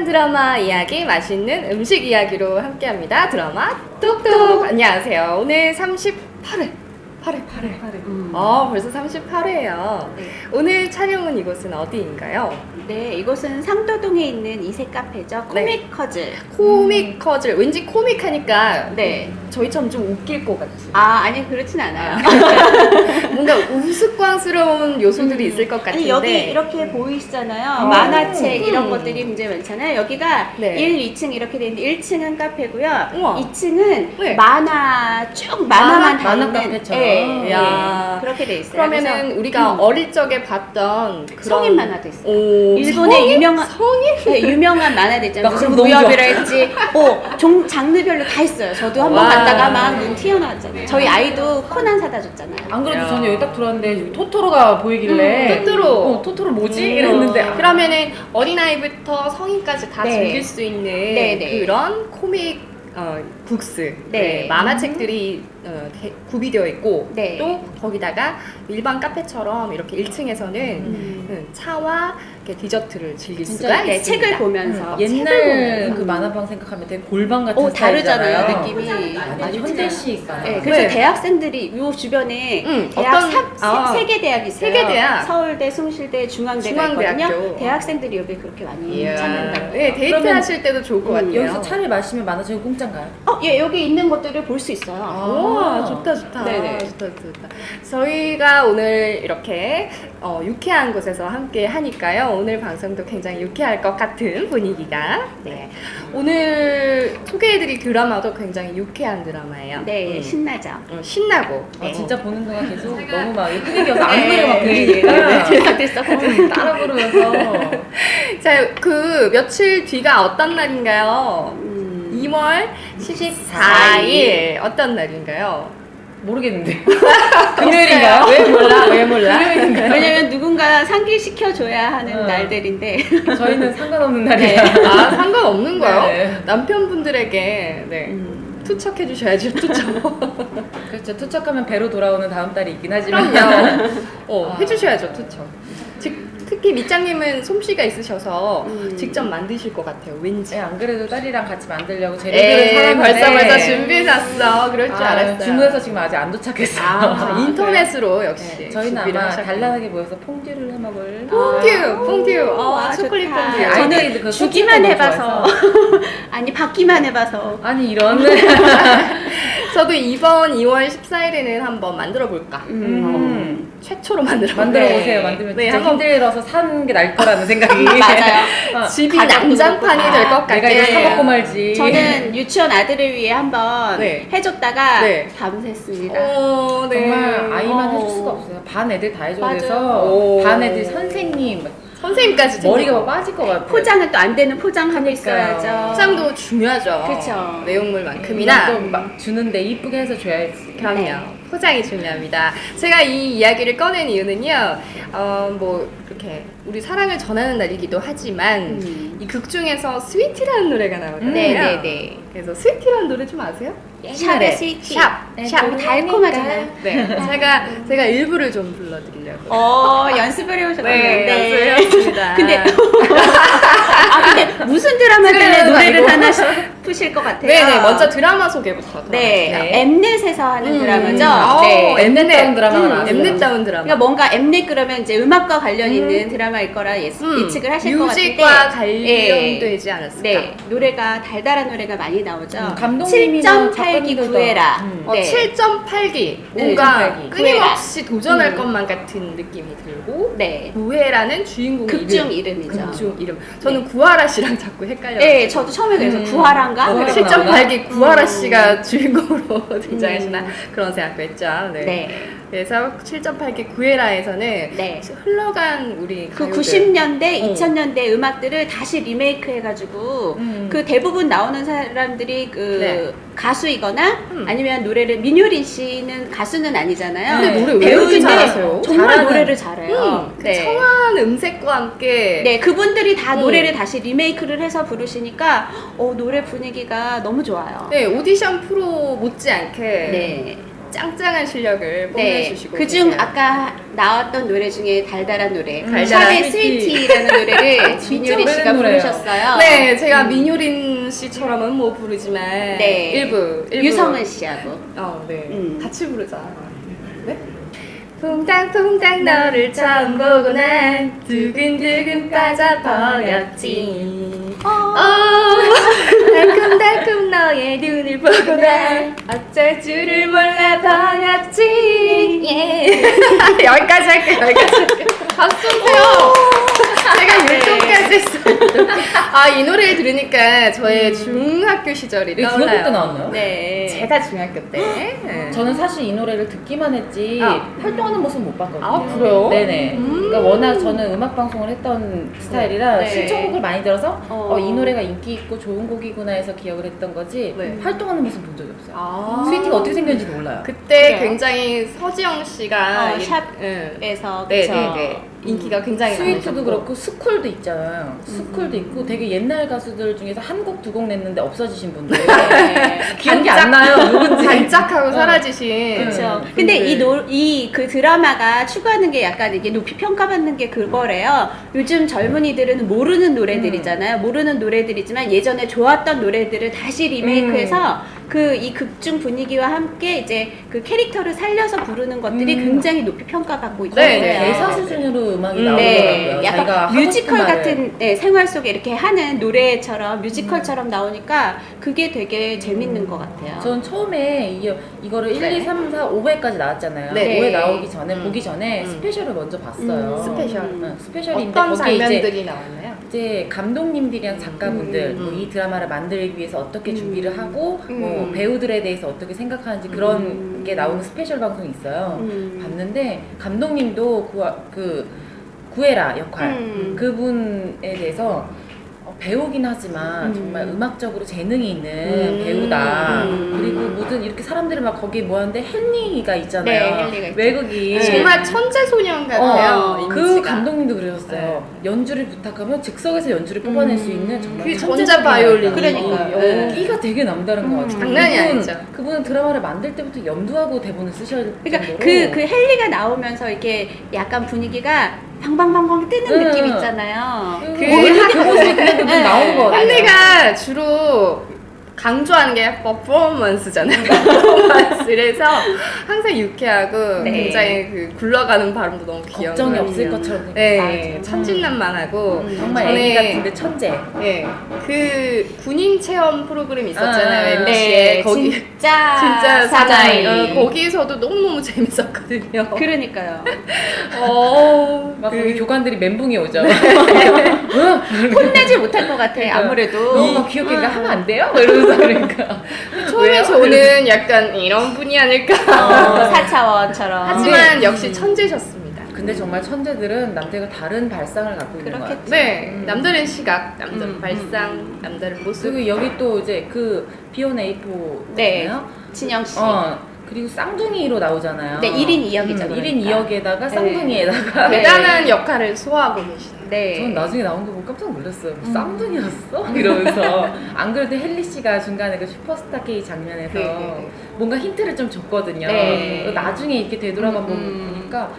재미난 드라마 이야기, 맛있는 음식 이야기로 함께합니다. 드라마 톡톡. 안녕하세요. 오늘 38회. 8회. 벌써 38회예요. 네. 오늘 촬영은 이곳은 어디인가요? 네, 이곳은 상도동에 있는 이색 카페죠. 코믹커즐. 코믹커즐. 왠지 코믹하니까 네. 저희처럼 좀 웃길 것 같지. 아니 그렇진 않아요. 뭔가 우스꽝스러운 요소들이 있을 것 같은데. 아니, 여기 이렇게 보이시잖아요. 만화책 이런 것들이 굉장히 많잖아요. 여기가 네. 1, 2층 이렇게 돼 있는데 1층은 카페고요. 우와. 2층은 네. 만화 쭉 만화만 다 만화 있는 카페처럼. 야. 그렇게 돼 있어요. 그러면은 그래서, 우리가 어릴 적에 봤던 그런 성인 만화도 있어요. 오, 일본의 성인? 유명한 성인? 네, 유명한 만화들 있잖아요. 나 무슨 그런 거 너무 무협이랄지 장르별로 다 있어요. 저도 한번 와. 갔다가 막 눈 튀어나왔잖아요. 저희 아이도 코난 사다 줬잖아요. 안 그래도 야. 저는 여기 딱 들어왔는데 여기 토토로가 보이길래 토토로. 토토로 뭐지? 이랬는데 그러면은 어린아이부터 성인까지 다 네. 즐길 수 있는 네, 네. 그런 코믹 북스, 네. 만화책들이 구비되어 있고 네. 또 거기다가 일반 카페처럼 이렇게 1층에서는 차와 이렇게 디저트를 즐길 진짜 수가 네, 있습니다. 책을 보면서 옛날 그 만화방 생각하면 되게 골방 같은 다르잖아요. 스타일이잖아요. 느낌이 아니 현대식 만화. 네, 그래서 네. 대학생들이 요 주변에 어떤- 세 개 대학이 있어요. 세계대학. 서울대, 숭실대, 중앙대가 중앙대학교. 있거든요. 대학생들이 여기 그렇게 많이 찾는다고. 네, 데이트 그러면 하실 때도 좋을 것 같아요. 여기서 차를 마시면 만화책 공짜인가요? 예, 여기 있는 것들을 볼 수 있어요. 와, 좋다. 네네. 좋다. 저희가 오늘 이렇게 유쾌한 곳에서 함께 하니까요. 오늘 방송도 굉장히 유쾌할 것 같은 분위기가. 네. 오늘 소개해드릴 드라마도 굉장히 유쾌한 드라마예요. 네, 신나죠. 신나고. 진짜 보는 동안 계속 너무 막 분위기여서 안 노래 막 들리니까 됐어. 따라 부르면서 자, 그 며칠 뒤가 어떤 날인가요? 2월 14일. 어떤 날인가요? 모르겠는데 금요일인가요? 왜 몰라? 왜냐면 누군가 상기시켜줘야 하는 날들인데. 저희는 상관없는 날이에요. 아, 상관없는 거요? 네. 남편분들에게 투척해 주셔야죠, 투척. 그렇죠. 투척하면 배로 돌아오는 다음 달이 있긴 하지만 그럼요. 해주셔야죠, 투척. 특히 밑장님은 솜씨가 있으셔서 직접 만드실 것 같아요, 왠지. 네, 안 그래도 딸이랑 같이 만들려고 재료들을 사놨는데 벌써 준비해놨어. 그럴 줄 알았어요. 주문해서 지금 아직 안 도착했어요. 인터넷으로 역시. 네, 저희는 준비를 아마 하셨군요. 단란하게 모여서 퐁듀를 해먹을 퐁듀. 와, 초콜릿 좋다. 퐁듀. 아이들이 저는 그 주기만 소스가 해봐서. 아니, 받기만 해봐서. 아니 이런 저도 이번 2월 14일에는 한번 만들어 볼까. 최초로 만들어 만들어보세요. 만들면 네, 진짜 한번 힘들어서 사는 게 나을 거라는 생각이 맞아요. 집이 가장 난장판이 될 것 같아. 내가 이거 사 먹고 말지. 저는 유치원 아들을 위해 한번 네. 해줬다가 네. 밤샜습니다. 정말 아이만 해줄 수가 없어요. 반 애들 다 해줘야 맞아요. 돼서 반 애들 선생님 선생님까지 머리가 막 빠질 것 같아요. 포장은 또 안 되는 포장하고 그러니까요. 있어야죠. 포장도 중요하죠. 그쵸. 내용물만큼이나. 또막 주는데 이쁘게 해서 줘야지. 그럼요. 네. 포장이 중요합니다. 제가 이 이야기를 꺼낸 이유는요, 뭐, 이렇게, 우리 사랑을 전하는 날이기도 하지만, 이 극 중에서 스위티라는 노래가 나오잖아요. 네네네. 그래서 스위티라는 노래 좀 아세요? 샵의 스위티. 샵. 너무 달콤하잖아요. 네. 제가 일부를 좀 불러드리려고. 연습을 해오셨군요. 네, 연습해봤습니다. 근데 무슨 드라마길래 노래를 하나 싶으실 것 같아요. 네네, 먼저 드라마 소개부터. 네, 엠넷에서 하는 드라마죠. 네, 엠넷다운 드라마가 나왔어요. 엠넷다운 드라마. 그러니까 뭔가 엠넷 그러면 이제 음악과 관련 있는 드라마일 거라 예측을 하실 것 같은데 뮤직과 관련되지 않았을까? 네, 노래가 달달한 노래가 많이 나오죠. 감독님이나 7.8기 작가님들도. 구해라. 네. 7.8기 네, 뭔가 7.8기. 끊임없이 도전할 것만 같은 느낌이 들고 네. 구해라는 주인공 극중 이름이죠. 극중 이름. 저는 구하라 씨랑 자꾸 헷갈려요. 네, 저도 처음에 그래서 구하란가? 구하라. 7.8기 구하라 씨가 주인공으로 등장하시나 그런 생각도 했죠. 네. 네. 그래서 7.8기 구해라에서는 네. 흘러간 우리 그 가요들. 90년대, 2000년대 음악들을 다시 리메이크 해가지고 그 대부분 나오는 사람들이 그 네. 가수이거나 아니면 노래를 민효린 씨는 가수는 아니잖아요. 근데 노래 왜 이렇게 배우인데 잘하세요? 정말 잘하는. 노래를 잘해요. 그 청아한 음색과 함께 네, 그분들이 다 노래를 다시 리메이크를 해서 부르시니까 노래 분위기가 너무 좋아요. 네, 오디션 프로 못지않게 네. 짱짱한 실력을 뽐내주시고 그중 계세요. 아까 나왔던 노래 중에 달달한 노래, 달달한 샵의 스위티. 스위티라는 노래를 진짜 민효린 씨가 오래된 노래예요. 부르셨어요. 네, 제가 민효린 씨처럼은 못 부르지만 네. 일부 유성은 씨하고. 네. 같이 부르자. 네? 퐁당퐁당 너를 처음 보고 난 두근두근 빠져버렸지. 달콤달콤 너의 눈을 보고 난 어쩔 줄을 몰라버렸지. 예. 여기까지 할게요. 박수 주세요. 제가 율동까지 했어요. 이 노래를 들으니까 저의 중학교 시절이 이거 중학교 때 떠올라요. 나왔나요? 네. 제가 중학교 때. 네. 저는 사실 이 노래를 듣기만 했지 활동하는 모습 못 봤거든요. 아, 그래요? 네네. 그러니까 워낙 저는 음악 방송을 했던 스타일이라 네. 신청곡을 많이 들어서 어. 이 노래가 인기 있고 좋은 곡이구나 해서 기억을 했던 거지 네. 활동하는 모습 본 적이 없어요. 아. 스위티가 어떻게 생겼는지도 몰라요. 그때 그래요? 굉장히 서지영 씨가 응. 샵에서 네, 그쵸? 네, 네. 인기가 굉장히 스위트도 많으셨고. 그렇고 스쿨도 있잖아요. 스쿨도 있고 되게 옛날 가수들 중에서 한 곡 두 곡 냈는데 없어지신 분들 네. 기억이 안 나요 누군지. 반짝하고 사라지신. 그렇죠. 음. 근데 분들. 이 그 드라마가 추구하는 게 약간 이게 높이 평가받는 게 그거래요. 요즘 젊은이들은 모르는 노래들이잖아요. 모르는 노래들이지만 예전에 좋았던 노래들을 다시 리메이크해서 그 이 극중 분위기와 함께 이제 그 캐릭터를 살려서 부르는 것들이 굉장히 높이 평가받고 있어요. 네, 네. 대사 수준으로 음악이 네, 나오더라고요. 자기가 약간 하고 뮤지컬 싶은 말을. 같은 생활 속에 이렇게 하는 노래처럼 뮤지컬처럼 나오니까 그게 되게 재밌는 것 같아요. 전 처음에 이거를 1, 2, 3, 4, 5회까지 나왔잖아요. 네. 5회 나오기 전에 음. 보기 전에 스페셜을 먼저 봤어요. 스페셜. 스페셜인데 어떤 거기에 장면들이 나왔나요? 이제 감독님들이랑 작가분들 음. 뭐 이 드라마를 만들기 위해서 어떻게 준비를 하고 뭐 음. 배우들에 대해서 어떻게 생각하는지 그런 게 나오는 스페셜 방송이 있어요. 봤는데 감독님도 그 구에라 역할 그분에 대해서 배우긴 하지만 정말 음악적으로 재능이 있는 배우다. 그리고 모든 이렇게 사람들이 막 거기에 모였는데 헨리가 있잖아요. 네, 헨리가 있죠. 외국인. 정말 천재 소년 같아요. 그 이미지가. 감독님도 그러셨어요. 연주를 부탁하면 즉석에서 연주를 뽑아낼 수 있는 정말 그게 천재 전자 바이올린. 그러니까요. 네. 끼가 되게 남다른 것 같아요. 장난이 아니죠. 그분은 드라마를 만들 때부터 염두하고 대본을 쓰셔야 그러니까 정도로 그 헨리가 나오면서 이렇게 약간 분위기가 방방방방 뜨는 느낌 있잖아요. 그 모습이 그냥 나오는 것 같아요. 한리가 주로 강조하는 게 퍼포먼스잖아요. 퍼포먼스래서 항상 유쾌하고 네. 굉장히 그 굴러가는 발음도 너무 귀여운 걱정이 거예요. 없을 것처럼 되게 네, 싸죠. 천진난만하고 정말 전에 애기 같은데 천재. 예, 그 군인 체험 프로그램 있었잖아요. 아, MBC에 네, 거기 진짜 사나이. 사나이. 거기서도 너무너무 재밌었거든요. 그러니까요. 막 그 거기 교관들이 멘붕이 오죠. 혼내지 못할 것 같아. 아무래도. 너무 막 귀엽게 하면 안 돼요? 막 이러면서 그러니까. 처음에 왜요? 저는 약간 이런 분이 아닐까. 4차원처럼. 하지만 역시 천재셨습니다. 근데 정말 천재들은 남들과 다른 발상을 갖고 있는 것 같아요. 그렇겠죠. 네, 남들은 시각, 남들은 발상, 남들은 모습. 그리고 여기 또 이제 그 비온 A4 네. 잖아요. 진영 씨. 그리고 쌍둥이로 나오잖아요. 네, 1인 2역이죠. 1인 그러니까. 2역에다가 쌍둥이에다가 네. 대단한 역할을 소화하고 계시네요. 네. 전 나중에 나온 거 보고 깜짝 놀랐어요. 쌍둥이였어? 이러면서. 안 그래도 헨리 씨가 중간에 그 슈퍼스타 K 장면에서 네. 뭔가 힌트를 좀 줬거든요. 네. 나중에 이렇게 되돌아가 보니까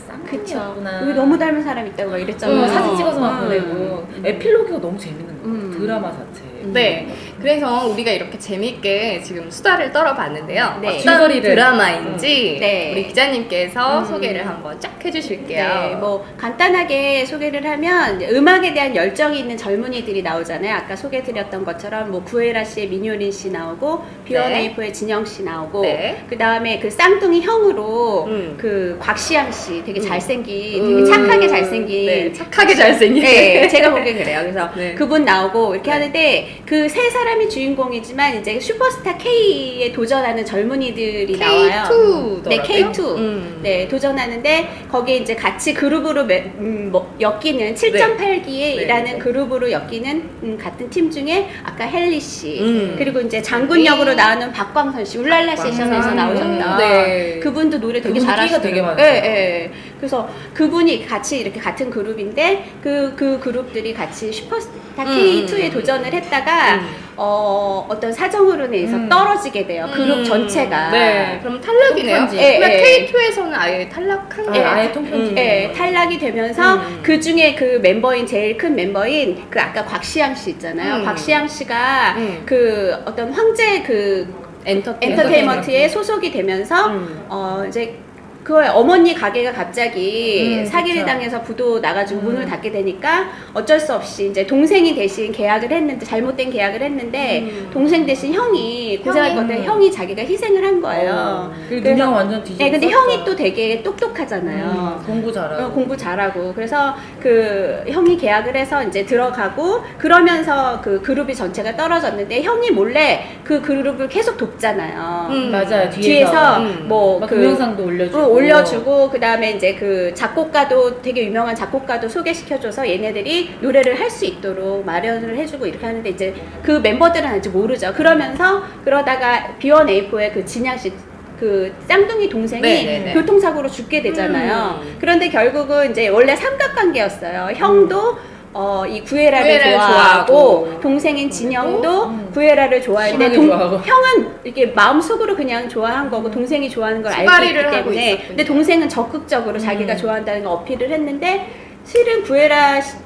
쌍둥이였구나. 여기 너무 닮은 사람 있다고 막 이랬잖아요. 사진 찍어서 막 보내고 에필로그가 너무 재밌는 거예요. 드라마 자체. 네, 그래서 우리가 이렇게 재밌게 지금 수다를 떨어봤는데요. 네. 어떤 줄거리를. 드라마인지 네. 우리 기자님께서 소개를 한번 쫙 해주실게요. 네, 뭐 간단하게 소개를 하면 이제 음악에 대한 열정이 있는 젊은이들이 나오잖아요. 아까 소개드렸던 것처럼 뭐 구에라 씨의 민효린 씨 나오고 B1A4의 진영 씨 나오고 네. 그 다음에 그 쌍둥이 형으로 그 곽시양 씨 되게 잘생긴, 되게 착하게 잘생긴. 네, 착하게 잘생긴. 네, 제가 보기엔 그래요. 그래서 네. 그분 나오고 이렇게 네. 하는데 그 세 사람이 주인공이지만 이제 슈퍼스타 K에 도전하는 젊은이들이 나와요. K2 네, K2. 음. 네, 도전하는데 거기에 이제 같이 그룹으로 엮이는 7.8기에 네. 일하는 네. 그룹으로 엮이는 같은 팀 중에 아까 헨리 씨 그리고 이제 네. 장군 역으로 나오는 박광선 씨 울랄라 세션에서 나오셨던 네. 그분도 노래 되게 그분도 끼가 잘하시더라고요. 되게 많아요. 네, 네. 그래서 그분이 같이 이렇게 같은 그룹인데 그 그룹들이 같이 슈퍼스타 K2에 도전을 했다가 어떤 사정으로 인해서 떨어지게 돼요. 그룹 전체가. 네, 그럼 탈락이네요. 통편지. 그러면 예, K2에서는 아예 탈락한 게 아예 통편지. 예, 탈락이 되면서 그 중에 그 멤버인 제일 큰 멤버인 그 아까 곽시양 씨 있잖아요. 곽시양 씨가 그 어떤 황제 그 엔터테인먼트에 소속이 되면서 이제 그 어머니 가게가 갑자기 사기를 그쵸. 당해서 부도 나가지고 문을 닫게 되니까 어쩔 수 없이 이제 동생이 대신 계약을 했는데 잘못된 계약을 했는데 동생 대신 형이 고생할 것 같아 형이 자기가 희생을 한 거예요. 그리고 눈형 완전 뒤집어. 네, 근데 형이 또 되게 똑똑하잖아요. 공부 잘하고. 공부 잘하고 그래서 그 형이 계약을 해서 이제 들어가고 그러면서 그 그룹이 전체가 떨어졌는데 형이 몰래 그 그룹을 계속 돕잖아요. 맞아요. 뒤에서 뭐 막 그 동영상도 올려주고. 올려주고 그 다음에 이제 그 작곡가도 되게 유명한 작곡가도 소개시켜줘서 얘네들이 노래를 할 수 있도록 마련을 해주고 이렇게 하는데 이제 그 멤버들은 아직 모르죠. 그러면서 그러다가 B1A4의 그 진양 씨 그 쌍둥이 동생이 네네네. 교통사고로 죽게 되잖아요. 그런데 결국은 이제 원래 삼각관계였어요. 형도 이 구에라를 좋아하고 동생인 진영도 구에라를 좋아했는데 심하게 좋아하고. 형은 이렇게 마음속으로 그냥 좋아한 거고 동생이 좋아하는 걸 알고 수바리를 있기 하고 때문에 있었군요. 근데 동생은 적극적으로 자기가 좋아한다는 걸 어필을 했는데 실은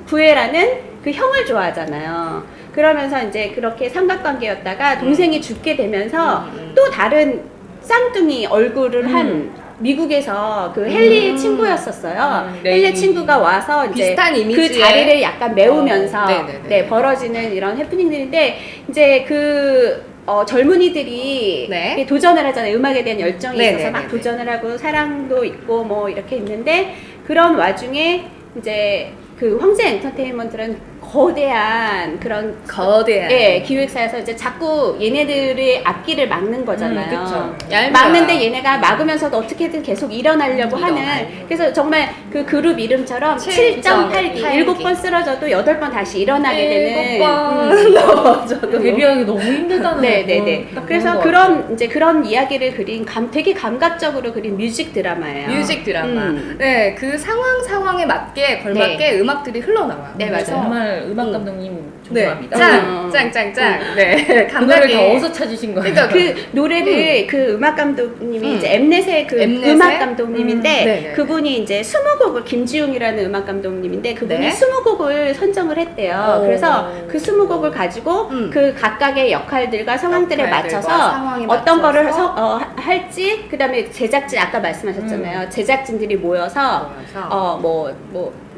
구에라는 그 형을 좋아하잖아요. 그러면서 이제 그렇게 삼각관계였다가 동생이 죽게 되면서 또 다른 쌍둥이 얼굴을 한 미국에서 그 헨리의 친구였었어요. 헨리 친구가 와서 이제 비슷한 그 이미지의 자리를 약간 메우면서 네네네. 네, 벌어지는 이런 해프닝들인데 이제 그 젊은이들이 네. 이렇게 도전을 하잖아요. 음악에 대한 열정이 네네네네. 있어서 막 도전을 하고 사랑도 있고 뭐 이렇게 있는데 그런 와중에 이제 그 황제 엔터테인먼트는 거대한 그런 거대한. 예, 기획사에서 이제 자꾸 얘네들의 앞길을 막는 거잖아요. 그쵸. 얇아요. 막는데 얘네가 막으면서도 어떻게든 계속 일어나려고 하는. 그래서 정말 그 그룹 이름처럼 7.8기, 7번 쓰러져도 8번 다시 일어나게 되는. 7번 넘어져도. 데뷔하기 너무 힘들다는 네네네. 딱 그래서 그런 그런 이야기를 그린 되게 감각적으로 그린 뮤직 드라마예요. 뮤직 드라마. 네, 그 상황에 맞게 걸맞게 음악들이 흘러나와요. 네, 맞아요. 정말 음악 감독님 네, 존경합니다. 짱짱짱. 네, 그 노래를 감각이 다 어디서 찾으신 거예요? 그러니까 그 노래를 그 음악 감독님이 이제 엠넷의 그 엠넷의? 음악 감독님인데 네네. 그분이 이제 20곡을 김지웅이라는 음악 감독님인데 그분이 네. 20곡을 선정을 했대요. 오. 그래서 그 20곡을 가지고 그 각각의 역할들과 상황들에 역할들과 맞춰서 상황에 어떤 거를 맞춰서 할지 그다음에 제작진 아까 말씀하셨잖아요. 제작진들이 모여서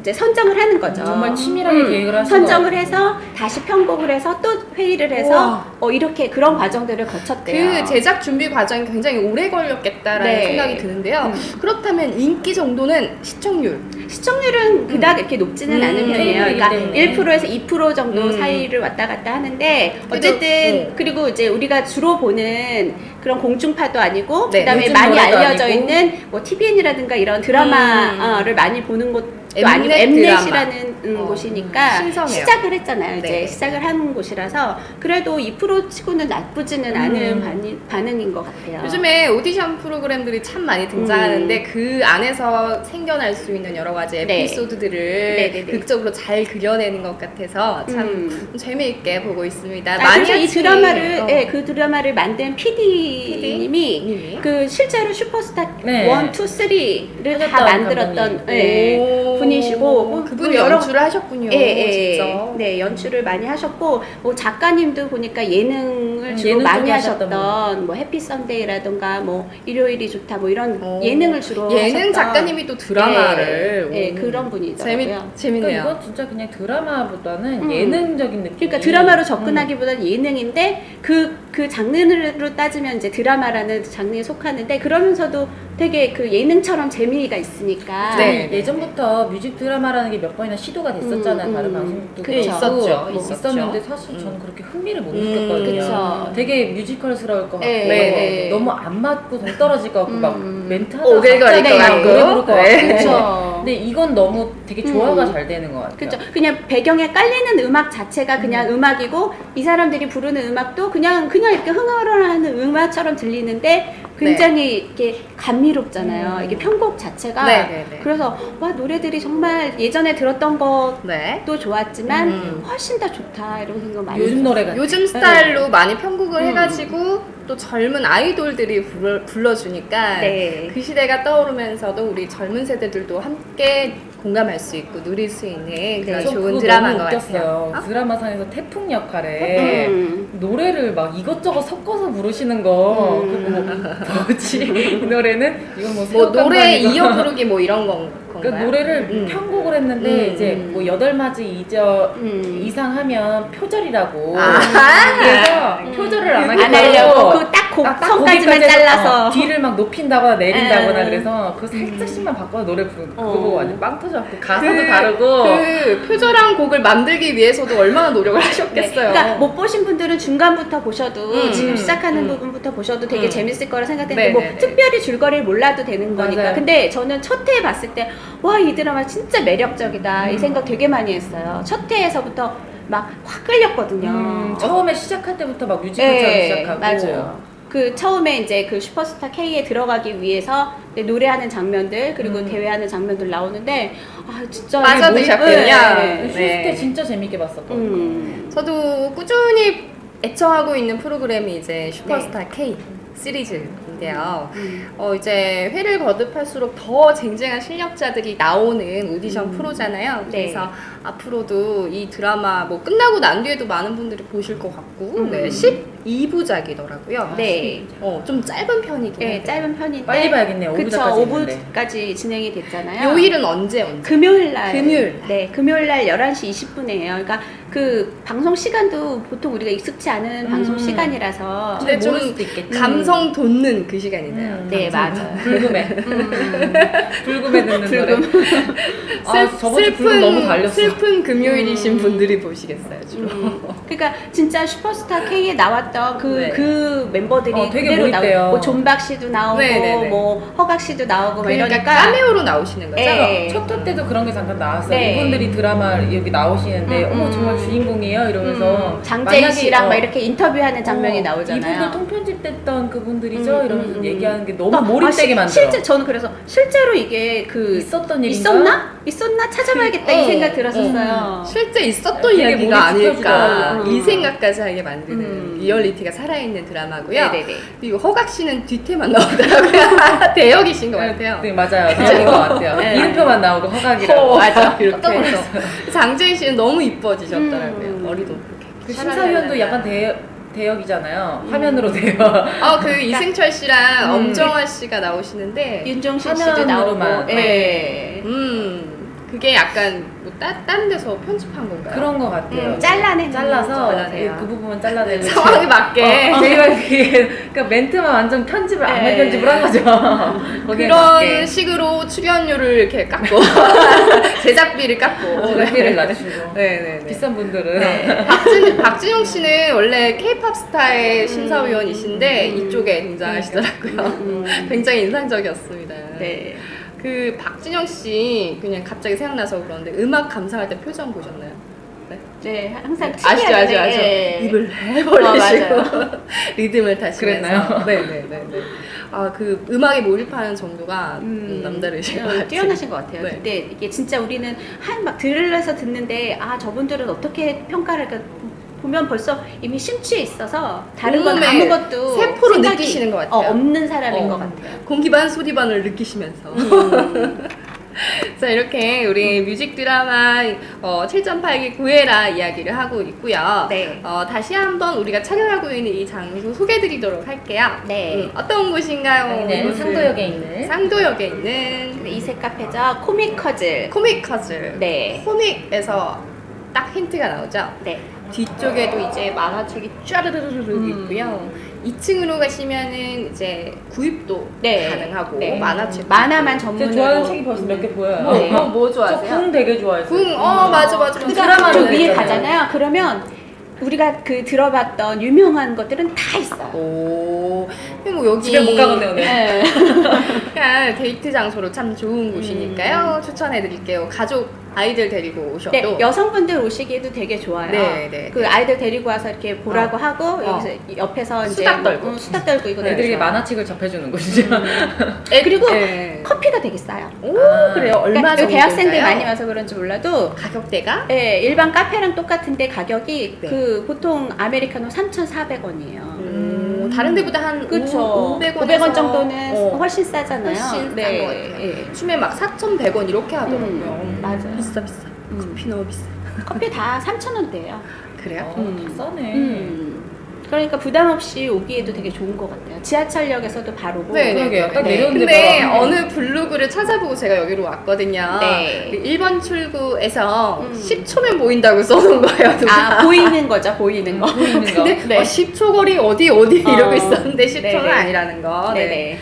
이제 선정을 하는 거죠. 정말 치밀하게 계획을 하신 선정을 것 해서 다시 편곡을 해서 또 회의를 해서 이렇게 그런 과정들을 거쳤대요. 그 제작 준비 과정이 굉장히 오래 걸렸겠다라는 네. 생각이 드는데요. 그렇다면 인기 정도는 시청률은 그닥 이렇게 높지는 않은 편이에요. 그러니까 때문에. 1%에서 2% 정도 사이를 왔다 갔다 하는데 어쨌든 그리고 이제 우리가 주로 보는 그런 공중파도 아니고 네, 그다음에 요즘 많이 노래도 알려져 아니고. 있는 뭐 TVN이라든가 이런 드라마를 많이 보는 곳도 아니고 엠넷 엠넷이라는 곳이니까 신선해요. 시작을 했잖아요. 이제 네. 시작을 하는 곳이라서 그래도 2% 치고는 나쁘지는 않은 반응인 것 같아요. 요즘에 오디션 프로그램들이 참 많이 등장하는데 그 안에서 생겨날 수 있는 여러 가지 네. 에피소드들을 네네네. 극적으로 잘 그려내는 것 같아서 참 재미있게 보고 있습니다. 그래서 이 마니아층이, 드라마를 그 드라마를 만든 PD님이 님이? 그 실제로 슈퍼스타 네. 1, 2, 3를 다 하셨던 만들었던 감독님. 분이시고 뭐 그분이 여러- 연출을 하셨군요. 직접. 네, 연출을 많이 하셨고 뭐 작가님도 보니까 예능을 주로 예능 많이 쪽에 하셨던 하셨던 뭐 해피 선데이라든가 뭐 일요일이 좋다 뭐 이런 예능을 주로 예능 하셨던 작가님이 또 드라마를 네, 그런 분이더라고요. 그러니까 재밌네요. 이건 진짜 그냥 드라마보다는 예능적인 느낌. 그러니까 드라마로 접근하기보다는 예능인데 그 장르로 따지면 이제 드라마라는 장르에 속하는데 그러면서도 되게 그 예능처럼 재미가 있으니까 네. 예전부터 뮤직 드라마라는 게 몇 번이나 시도가 됐었잖아요. 다른 방송도 그쵸. 있었죠. 뭐 있었죠. 있었는데 사실 저는 그렇게 흥미를 못 느꼈거든요. 그쵸. 되게 뮤지컬스러울 것 같고 네, 네. 너무 안 맞고 동 떨어질 것 같고 막 멘트 하다가 오글거릴 갑자기 것 막 같고. 노래 부를 것 네. 같고. 그쵸. 근데 이건 너무 되게 조화가 잘 되는 것 같아요. 그렇죠. 그냥 배경에 깔리는 음악 자체가 그냥 음악이고 이 사람들이 부르는 음악도 그냥 이렇게 흥얼흥얼하는 음악처럼 들리는데 굉장히 이렇게 감미롭잖아요. 이게 편곡 자체가. 네네네. 그래서 와 노래들이 정말 예전에 들었던 것도 네. 좋았지만 훨씬 더 좋다 이런 생각 많이 요즘 들었어요. 노래가 요즘 스타일로 많이 편곡을 해가지고 또 젊은 아이돌들이 불러주니까 네. 그 시대가 떠오르면서도 우리 젊은 세대들도 함께 공감할 수 있고 누릴 수 있는 그런 저 좋은 그거 드라마인 너무 것 웃겼어요. 같아요. 드라마상에서 태풍 역할에 노래를 막 이것저것 섞어서 부르시는 거 그거 뭐지? 이 노래는 이건 뭐 뭐 새우깡도 노래 아니고. 이어 부르기 뭐 이런 건가요? 그 노래를 편곡을 했는데 이제 뭐 8마디 이상 하면 표절이라고 그래서 표절을 안 안 하려고 그 딱 곡선까지만 거기까지 해서, 잘라서 뒤를 막 높인다거나 내린다거나 그래서 그 살짝씩만 바꿔서 노래 부르는 그거 보고 완전 빵 터져갖고 가사도 다르고 그 표절한 곡을 만들기 위해서도 얼마나 노력을 하셨겠어요. 그러니까 못 보신 분들은 중간부터 보셔도 지금 시작하는 부분부터 보셔도 되게 재밌을 거라 생각했는데 뭐 네네네. 특별히 줄거리를 몰라도 되는 거니까. 맞아요. 근데 저는 첫 회에 봤을 때 와 이 드라마 진짜 매력적이다 이 생각 되게 많이 했어요. 첫 회에서부터 막 확 끌렸거든요. 처음에 시작할 때부터 막 뮤지컬처럼 시작하고 맞아요. 그 처음에 이제 그 슈퍼스타 K에 들어가기 위해서 이제 노래하는 장면들 그리고 대회하는 장면들 나오는데 아 진짜 빠져드셨군요. 네. 쉴 때 진짜 재밌게 봤었거든요. 저도 꾸준히 애청하고 있는 프로그램이 이제 슈퍼스타 K 시리즈인데요. 이제 회를 거듭할수록 더 쟁쟁한 실력자들이 나오는 오디션 프로잖아요. 네. 그래서 앞으로도 이 드라마 뭐 끝나고 난 뒤에도 많은 분들이 보실 것 같고, 네, 12부작이더라고요. 네. 좀 짧은 편이긴 네, 해요. 짧은 편인데 빨리 봐야겠네요. 그쵸, 5부작까지 있는데. 5부까지 진행이 됐잖아요. 요일은 언제? 금요일 날. 금요일 날. 네, 금요일 날 11시 20분이에요. 그러니까 그 방송 시간도 보통 우리가 익숙치 않은 방송 시간이라서 근데 좀 모를 수도 있겠지. 감성 돋는 그 시간이네요. 네, 맞아요. 불금에 불금에 듣는 노래. 저번 주 불금 너무 달렸어. 슬픈 금요일이신 분들이 보시겠어요, 주로. 그러니까 진짜 슈퍼스타 K에 나왔던 그 멤버들이 되게 그대로 몰입돼요. 나오고 뭐 존박 씨도 나오고 네네네. 뭐 허각 씨도 나오고 막 그러니까 이러니까 카메오로 나오시는 거죠? 네. 첫 회 때도 그런 게 잠깐 나왔어요. 네. 이분들이 드라마 여기 나오시는데 어머 정말 주인공이에요 이러면서 장재희 만약에, 씨랑 막 이렇게 인터뷰하는 장면이 나오잖아요. 이분들 통편집됐던 그분들이죠 이러면서 얘기하는 게 너무 몰입되게 만들어. 실제 저는 그래서 실제로 이게 그 있었던 일인가? 있었나 찾아봐야겠다 이 생각 들었었어요. 실제 있었던 되게 이야기가 아닐까 몰입시켜주더라고요. 이 생각까지 하게 만드는 리얼리티가 살아있는 드라마고요. 네네네. 그리고 허각 씨는 뒤태만 나오더라고요. 대역이신 것 같아요. 네 맞아요. 대역인 것 같아요. 네. 이름표만 나오고 허각이라고. 맞아. 이렇게 깜짝 해서 놀랐어요. 장재희 씨는 너무 이뻐지셨더라고요. 머리도 그 심사위원도 약간 대역이잖아요. 화면으로 대역. 그 이승철 씨랑 엄정화 씨가 나오시는데 윤종신 씨도 나오고. 화면으로만. 네. 그게 약간 뭐 다른 데서 편집한 건가요? 그런 것 같아요. 잘라서 잘라내요. 그 부분은 잘라내고 상황에 맞게 저희가 그러니까 멘트만 완전 편집을 악말 편집을 한 거죠. 거기에 그런 맞게. 식으로 출연료를 이렇게 깎고 제작비를 깎고 제작비를 낮추고 네네네. 비싼 분들은 네. 박진용 씨는 원래 K-pop 스타의 심사위원이신데 이쪽에 등장하시더라고요. 굉장히 인상적이었습니다. 네. 그 박진영 씨 그냥 갑자기 생각나서 그러는데 음악 감상할 때 표정 보셨나요? 네. 네, 항상 아시죠, 특이하게, 아시죠. 네. 입을 해벌리시고 맞아요. 리듬을 타시면서. 그랬나요? 네네네. 그 음악에 몰입하는 정도가 남다르신 것 같아요. 뛰어나신 것 같아요. 네. 근데 이게 진짜 우리는 막 들으면서 듣는데 저분들은 어떻게 평가를 할까 보면 벌써 이미 심취해 있어서 다른 건 온몸에 아무것도 세포로 생각이, 느끼시는 것 같아요. 없는 사람인 것 같아요. 공기반 소리반을 느끼시면서. 자, 이렇게 우리 뮤직 드라마 7.8기 구해라 이야기를 하고 있고요. 네. 다시 한번 우리가 촬영하고 있는 이 장소 소개해드리도록 할게요. 네. 어떤 곳인가요? 여기는 이곳은 상도역에 있는 상도역에 있는 이색 카페죠. 코미커즐. 코믹커즐. 네. 코믹에서 딱 힌트가 나오죠. 네. 뒤쪽에도 이제 만화책이 쫘르르르르 있고요. 2층으로 가시면은 이제 구입도 네. 가능하고 네. 만화책 만화만 제가 전문으로. 좋아하는 책이 벌써 몇 개 보여요. 네. 뭐 저 좋아하세요? 궁 되게 좋아해요. 궁, 맞아. 그러니까 저 위에 그랬잖아요. 가잖아요. 그러면 우리가 그 들어봤던 유명한 것들은 다 있어요. 오, 뭐 여기 집에 못 가겠네 오늘. 네. 그냥 데이트 장소로 참 좋은 곳이니까요. 추천해드릴게요. 가족 아이들 데리고 오셔도. 네, 여성분들 오시기에도 되게 좋아요. 네, 네, 그 네. 아이들 데리고 와서 이렇게 보라고 하고 여기서 옆에서 이제 수다 떨고. 수다 떨고 이거 되게 애들에게 좋아요. 만화책을 접해주는 곳이죠. 그리고 네. 커피가 되게 싸요. 오 아. 그래요. 얼마 그러니까 정도 대학생들 많이 와서 그런지 몰라도 가격대가? 네, 일반 카페랑 똑같은데 가격이 네. 그 보통 아메리카노 3,400원이에요. 다른 데보다 한 그쵸. 500원 정도는 훨씬 싸잖아요. 훨씬 싼 네. 것 같아요. 예. 춤에 막 4,100원 이렇게 하더라고요. 맞아요. 비싸. 커피 너무 비싸. 커피 다 3,000원대예요. 그래요? 다 싸네. 그러니까 부담 없이 오기에도 되게 좋은 것 같아요. 지하철역에서도 바로고. 네, 그러게요. 딱 네. 내려오는데 근데 바로 앞에. 어느 블로그를 찾아보고 제가 여기로 왔거든요. 네. 그 1번 출구에서 10초면 보인다고 써놓은 거예요. 누가. 아, 보이는 거죠, 보이는 거. 보이는 거. 근데 네. 10초 거리 어디 이러고 있었는데 10초는 네네. 아니라는 거. 네네.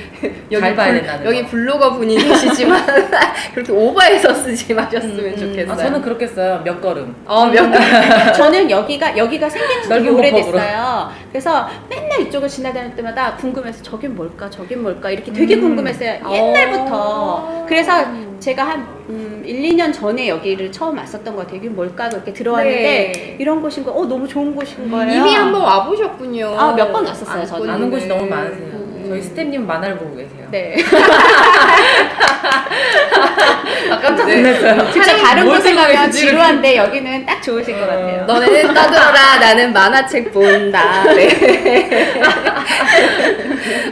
잘 봐야 된다는 여기 거. 블로거 분이 계시지만 그렇게 오버해서 쓰지 마셨으면 좋겠어요. 아, 저는 그렇게 써요. 몇 걸음. 저는 여기가 생긴 지 되게 넓은 오래됐어요. 그래서 맨날 이쪽을 지나다닐 때마다 궁금해서 저긴 뭘까, 저긴 뭘까 이렇게 되게 궁금했어요. 옛날부터. 그래서 제가 한 1, 2년 전에 여기를 처음 왔었던 것 같아요. 이게 뭘까 그렇게 들어왔는데 네. 이런 곳인 거, 너무 좋은 곳인 거예요. 이미 한번 와보셨군요. 아, 몇번 왔었어요, 저는. 아는 곳이 너무 네. 많으세요. 저희 스태프님 만화를 보고 계세요. 네. 아, 깜짝 놀랐어요. 진짜 다른 뭘 곳에 가면 생각했지? 지루한데 여기는 딱 좋으실 것 같아요. 너네는 떠들어라. 나는 만화책 본다. 네.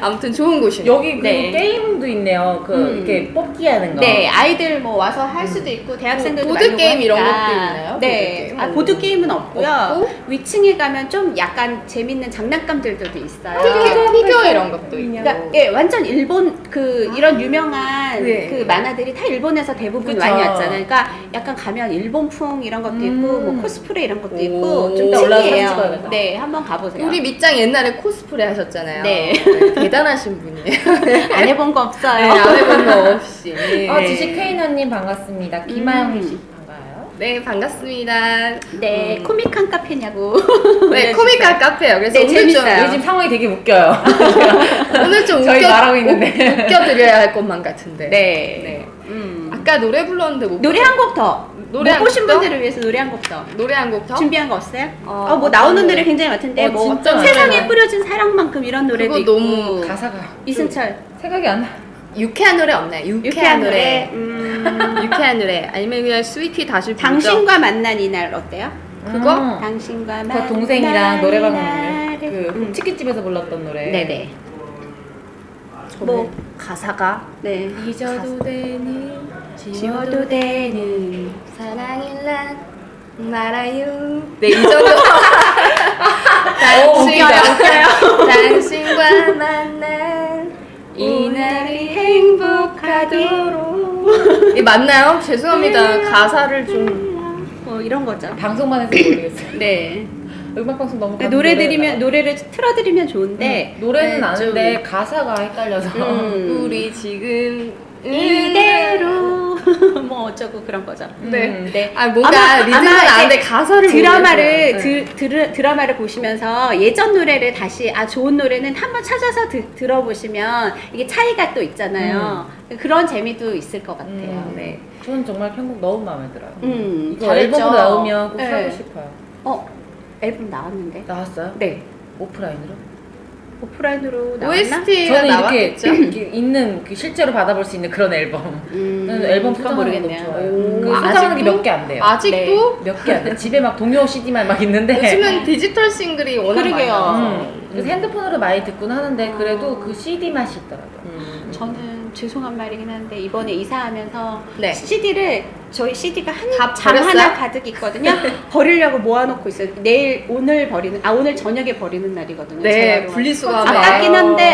아무튼 좋은 곳이에요. 여기 그 네. 게임도 있네요. 그 이렇게 뽑기 하는 거. 네, 아이들 뭐 와서 할 수도 있고 대학생들도 보드 많이 오고 게임 이런 하니까. 것도 있나요? 네, 보드 게임? 아, 보드 게임은 없고요. 없고? 위층에 가면 좀 약간 재밌는 장난감들도 있어요. 피규어 이런 것도 있고. 그러니까 예, 완전 일본 그 이런 유명한 네. 그 만화들이 다 일본에서 대부분 그쵸. 많이 왔잖아요. 그러니까 약간 가면 일본풍 이런 것도 있고 뭐 코스프레 이런 것도 있고 좀 이따 올라가서 사진 특이해요. 찍어야겠다. 네, 한번 가보세요. 우리 밑장 옛날에 코스프레 하셨잖아요. 네. 대단하신 분이에요. 안 해본 거 없어요. 네, 안 해본 거 없이. 지식 페이너님 반갑습니다. 김하영 씨 반가워요. 네, 반갑습니다. 네, 코믹한 카페냐고. 네, 코믹한 카페예요. 그래서 네, 오늘 재밌어요. 요즘 상황이 되게 웃겨요. 좀 오늘 좀 저희 말하고 있는데. 웃겨드려야 할 것만 같은데. 네. 네. 아까 노래 불렀는데 못 노래 한 곡 더. 노래 못 한 보신 곡 더? 분들을 위해서 노래 한 곡 더. 노래 한 곡 더? 준비한 거 없어요? 뭐 뭐 나오는 어떤 노래 굉장히 많던데 뭐 진짜 세상에 많아요. 뿌려진 사랑만큼 이런 노래도 그거 있고 너무 가사가 이승철 생각이 안 나. 유쾌한 노래 없나요? 유쾌한 노래 유쾌한 노래 아니면 그냥 스위티 다시 부르죠? 당신과 만난 이날 어때요? 그거? 당신과 그 만난 동생이랑 노래방 이날을. 그 치킨집에서 불렀던 노래. 네네 뭐 가사가 네 잊어도 되니 지워도 되는 사랑일라 말아요. 네, 이 정도. 당신과 만난 이날이 행복하도록. 이 맞나요? 죄송합니다. 가사를 좀. 뭐 이런 거죠. 방송만 해서 모르겠어요. 네. 음악 방송 너무 노래 들으면 노래를 틀어드리면 좋은데 노래는 네, 아는데 가사가 헷갈려서 우리 지금 이대로 뭐 어쩌고 그런 거죠. 네. 네. 아 뭔가 아마 리듬은 이제 아는데 가사를 드라마를 모르겠어요. 드라마를 보시면서 예전 노래를 다시 좋은 노래는 한번 찾아서 들어보시면 이게 차이가 또 있잖아요. 그런 재미도 있을 것 같아요. 네. 저는 정말 편곡 너무 마음에 들어요. 이거 잘했죠. 앨범으로 나오면 꼭 네. 사고 싶어요. 앨범 나왔는데. 나왔어요? 네. 오프라인으로? 오프라인으로 나왔나? OST가 저는 나왔겠죠? 이렇게 있는 그 실제로 받아볼 수 있는 그런 앨범. 저는 앨범 그건 수정하는 거 모르겠네요. 너무 좋아해요. 그 아, 수정하는 게 아직도? 몇 개 안 돼요. 아직도? 몇 개 안 돼. 집에 막 동요 CD만 막 있는데. 요즘은 디지털 싱글이 워낙 많이 그러게요. 나와서. 그래서 핸드폰으로 많이 듣곤 하는데 그래도 그 CD 맛이 있더라고요. 저는 죄송한 말이긴 한데 이번에 이사하면서 네. CD를 저희 CD가 다 장 버렸어요? 하나 가득 있거든요. 버리려고 모아놓고 있어요. 오늘 저녁에 버리는 날이거든요. 네, 재활용하고. 분리수거하면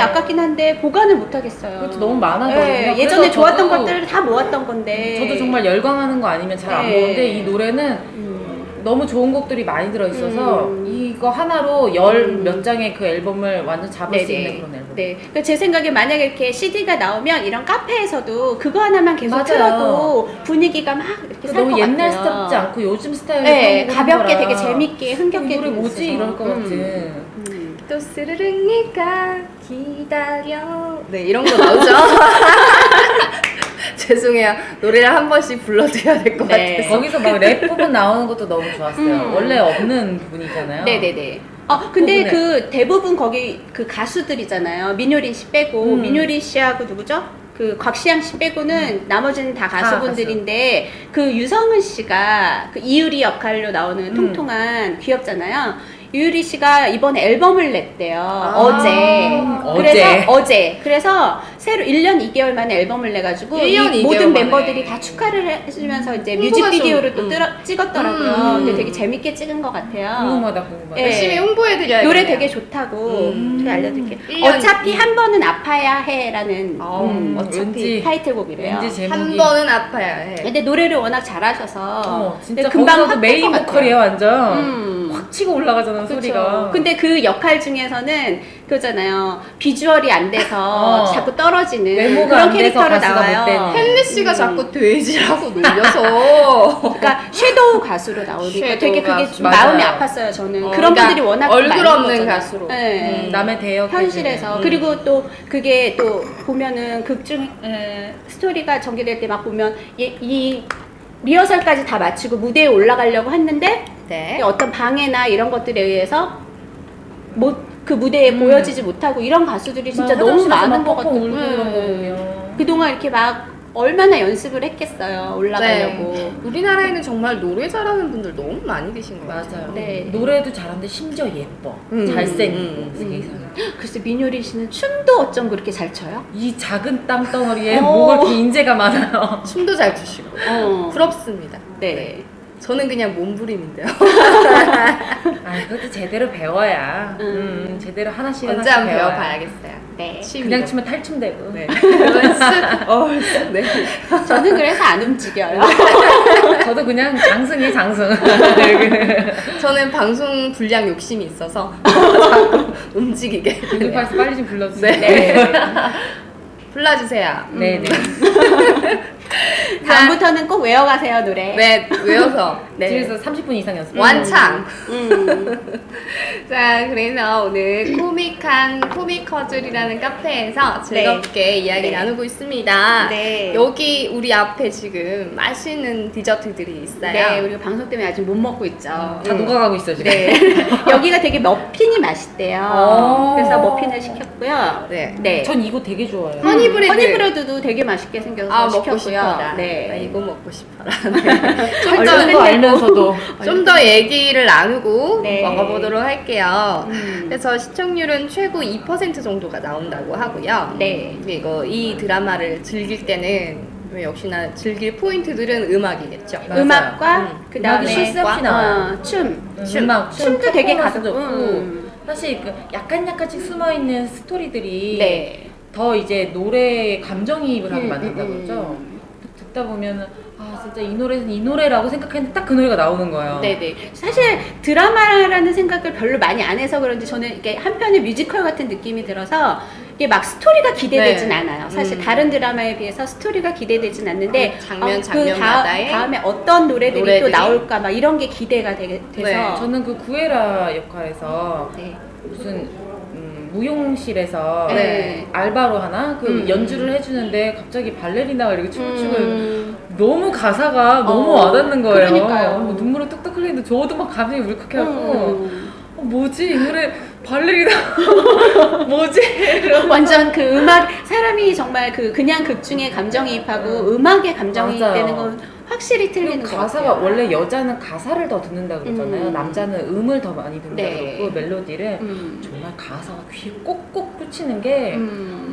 아깝긴 한데 보관을 못 하겠어요. 그것도 너무 많아거든요. 네, 그래서 예전에 좋았던 저도- 것들을 다 모았던 건데. 저도 정말 열광하는 거 아니면 잘 안 네. 보는데 이 노래는 너무 좋은 곡들이 많이 들어있어서 이거 하나로 몇 장의 그 앨범을 완전 잡을 수 있는 그런 앨범. 네. 그제 생각에 만약에 이렇게 CD가 나오면 이런 카페에서도 그거 하나만 계속 맞아요. 틀어도 분위기가 막 이렇게 살 너무 것 옛날 같아요. 스타일지 않고 요즘 스타일로 네, 편곡을 가볍게 한 거라 되게 재밌게 흥겹게 이 노래 뭐지 들을 수 이럴 것 있어서. 같은. 또 스르륵니까 기다려. 네, 이런 거 나오죠? 죄송해요. 노래를 한 번씩 불러드려야 될 것 네. 같아서. 거기서 막 랩 부분 나오는 것도 너무 좋았어요. 원래 없는 부분이잖아요. 네네네. 근데 부분에. 그 대부분 거기 그 가수들이잖아요. 민효린 씨 빼고 민효린 씨하고 누구죠? 그 곽시양 씨 빼고는 나머지는 다 가수분들인데 그 유성은 씨가 그 이유리 역할로 나오는 통통한 귀엽잖아요. 유리 씨가 이번에 앨범을 냈대요. 어제. 그래서 새로 1년 2개월 만에 앨범을 내가지고 1년 이 2개월 모든 만에. 멤버들이 다 축하를 해주면서 이제 홍보가 뮤직비디오를 좀, 또 찍었더라고요. 근데 되게 재밌게 찍은 것 같아요. 궁금하다. 예. 열심히 홍보해드려야겠네요. 노래 되게 좋다고 제가 알려드릴게요. 1년 어차피 한 번은 아파야 해라는 어차피 어차피 타이틀곡이래요. 왠지 제목이 한 번은 아파야 해. 근데 노래를 워낙 잘하셔서 진짜 금방 거기서도 합될 메인 것 같아요. 보컬이에요 완전. 음. 확 치고 올라가잖아 그쵸. 소리가. 근데 그 역할 중에서는 그거잖아요. 비주얼이 안 돼서 자꾸 떨어지는 외모가 그런 안 돼서 캐릭터로 가수가 못 나와요. 되는. 헨리 씨가 자꾸 돼지라고 놀려서. 그러니까 섀도우 가수로 나오니까 섀도우 되게 그게 가수. 좀 마음이 맞아요. 아팠어요. 저는 어, 그런 그러니까 분들이 워낙 얼굴 많은 없는 거잖아요. 가수로. 네. 남의 대역 현실에서 그리고 또 그게 또 보면은 극중 스토리가 전개될 때 막 보면 이 리허설까지 다 마치고 무대에 올라가려고 했는데 네. 어떤 방해나 이런 것들에 의해서 그 무대에 보여지지 못하고 이런 가수들이 진짜 너무 많은 것 같아요. 울고 이런 거 보면. 그동안 이렇게 막 얼마나 연습을 했겠어요. 올라가려고. 네. 우리나라에는 정말 노래 잘하는 분들 너무 많이 계신 것 같아요. 맞아요. 네. 노래도 잘하는데 심지어 예뻐. 잘생기고 세상에. 글쎄 민효린 씨는 춤도 어쩜 그렇게 잘 춰요? 이 작은 땅덩어리에 뭐가 이렇게 인재가 많아요. 춤도 잘 추시고. 부럽습니다. 네. 저는 그냥 몸부림인데요. 그것도 제대로 배워야. 제대로 하나씩 언제 하나씩 한번 배워야. 배워봐야겠어요. 네. 그냥 추면 탈춤되고. 네. 네. 저는 그래서 안 움직여요. 저도 그냥 장승이 장승. 저는 방송 분량 욕심이 있어서 자꾸 움직이게. 구글파에서 빨리 좀 불러주세요. 네. 불러주세요. 네네. 다음부터는 꼭 외워가세요 노래. 네, 외워서. 네. 집에서 30분 이상 연습. 완창. 자, 그래서 오늘 코미커즐이라는 카페에서 즐겁게 이야기 나누고 있습니다. 네. 여기 우리 앞에 지금 맛있는 디저트들이 있어요. 네, 우리가 방송 때문에 아직 못 먹고 있죠. 다 녹아가고 있어 지금. 네. 여기가 되게 머핀이 맛있대요. 그래서 머핀을 시켰고요. 네. 네. 전 이거 되게 좋아해요. 허니브레드. 허니브레드도 되게 맛있게 생겨서 먹고 시켰고요. 싶어라. 나 네. 이거 먹고 싶어라. 얼른 거 알면서도. 좀 더 얘기를 나누고 네. 먹어보도록 할게요. 그래서 시청률은 최고 2% 정도가 나온다고 하고요. 네. 그리고 이 드라마를 즐길 때는 역시나 즐길 포인트들은 음악이겠죠. 맞아요. 음악과 그 음악이 다음에 실수 없이 나와요. 춤. 춤도 되게 가슴 가볍고. 좋고. 사실 그 약간씩 숨어 있는 스토리들이 네. 더 이제 노래에 감정이입을 하게 만든다고 음. 그러죠. 듣다 보면은 진짜 이 노래는 이 노래라고 생각했는데 딱 그 노래가 나오는 거예요. 네네. 사실 드라마라는 생각을 별로 많이 안 해서 그런지 저는 이게 한편의 뮤지컬 같은 느낌이 들어서 이게 막 스토리가 기대되진 네. 않아요. 사실 다른 드라마에 비해서 스토리가 기대되진 않는데 장면마다의 다음에 어떤 노래들이 또 노래들이? 나올까 막 이런 게 기대가 돼서 네. 저는 그 구에라 역할에서 네. 무슨 무용실에서 네. 알바로 하나 그 연주를 해주는데 갑자기 발레리나가 이렇게 춤을 추고 너무 가사가 너무 와닿는 거예요. 그러니까요. 눈물을 뚝뚝 흘리는데 저도 막 감정이 울컥해갖고 뭐지 이 노래 발레리나 뭐지? 완전 그 음악 사람이 정말 그냥 극 중에 감정이입하고 음악에 감정이입되는 건 확실히 틀리는 것 가사가 같아요. 원래 여자는 가사를 더 듣는다 그러잖아요. 남자는 음을 더 많이 듣는다 네. 그러고 멜로디를 정말 가사가 귀에 꼭꼭 꽂히는 게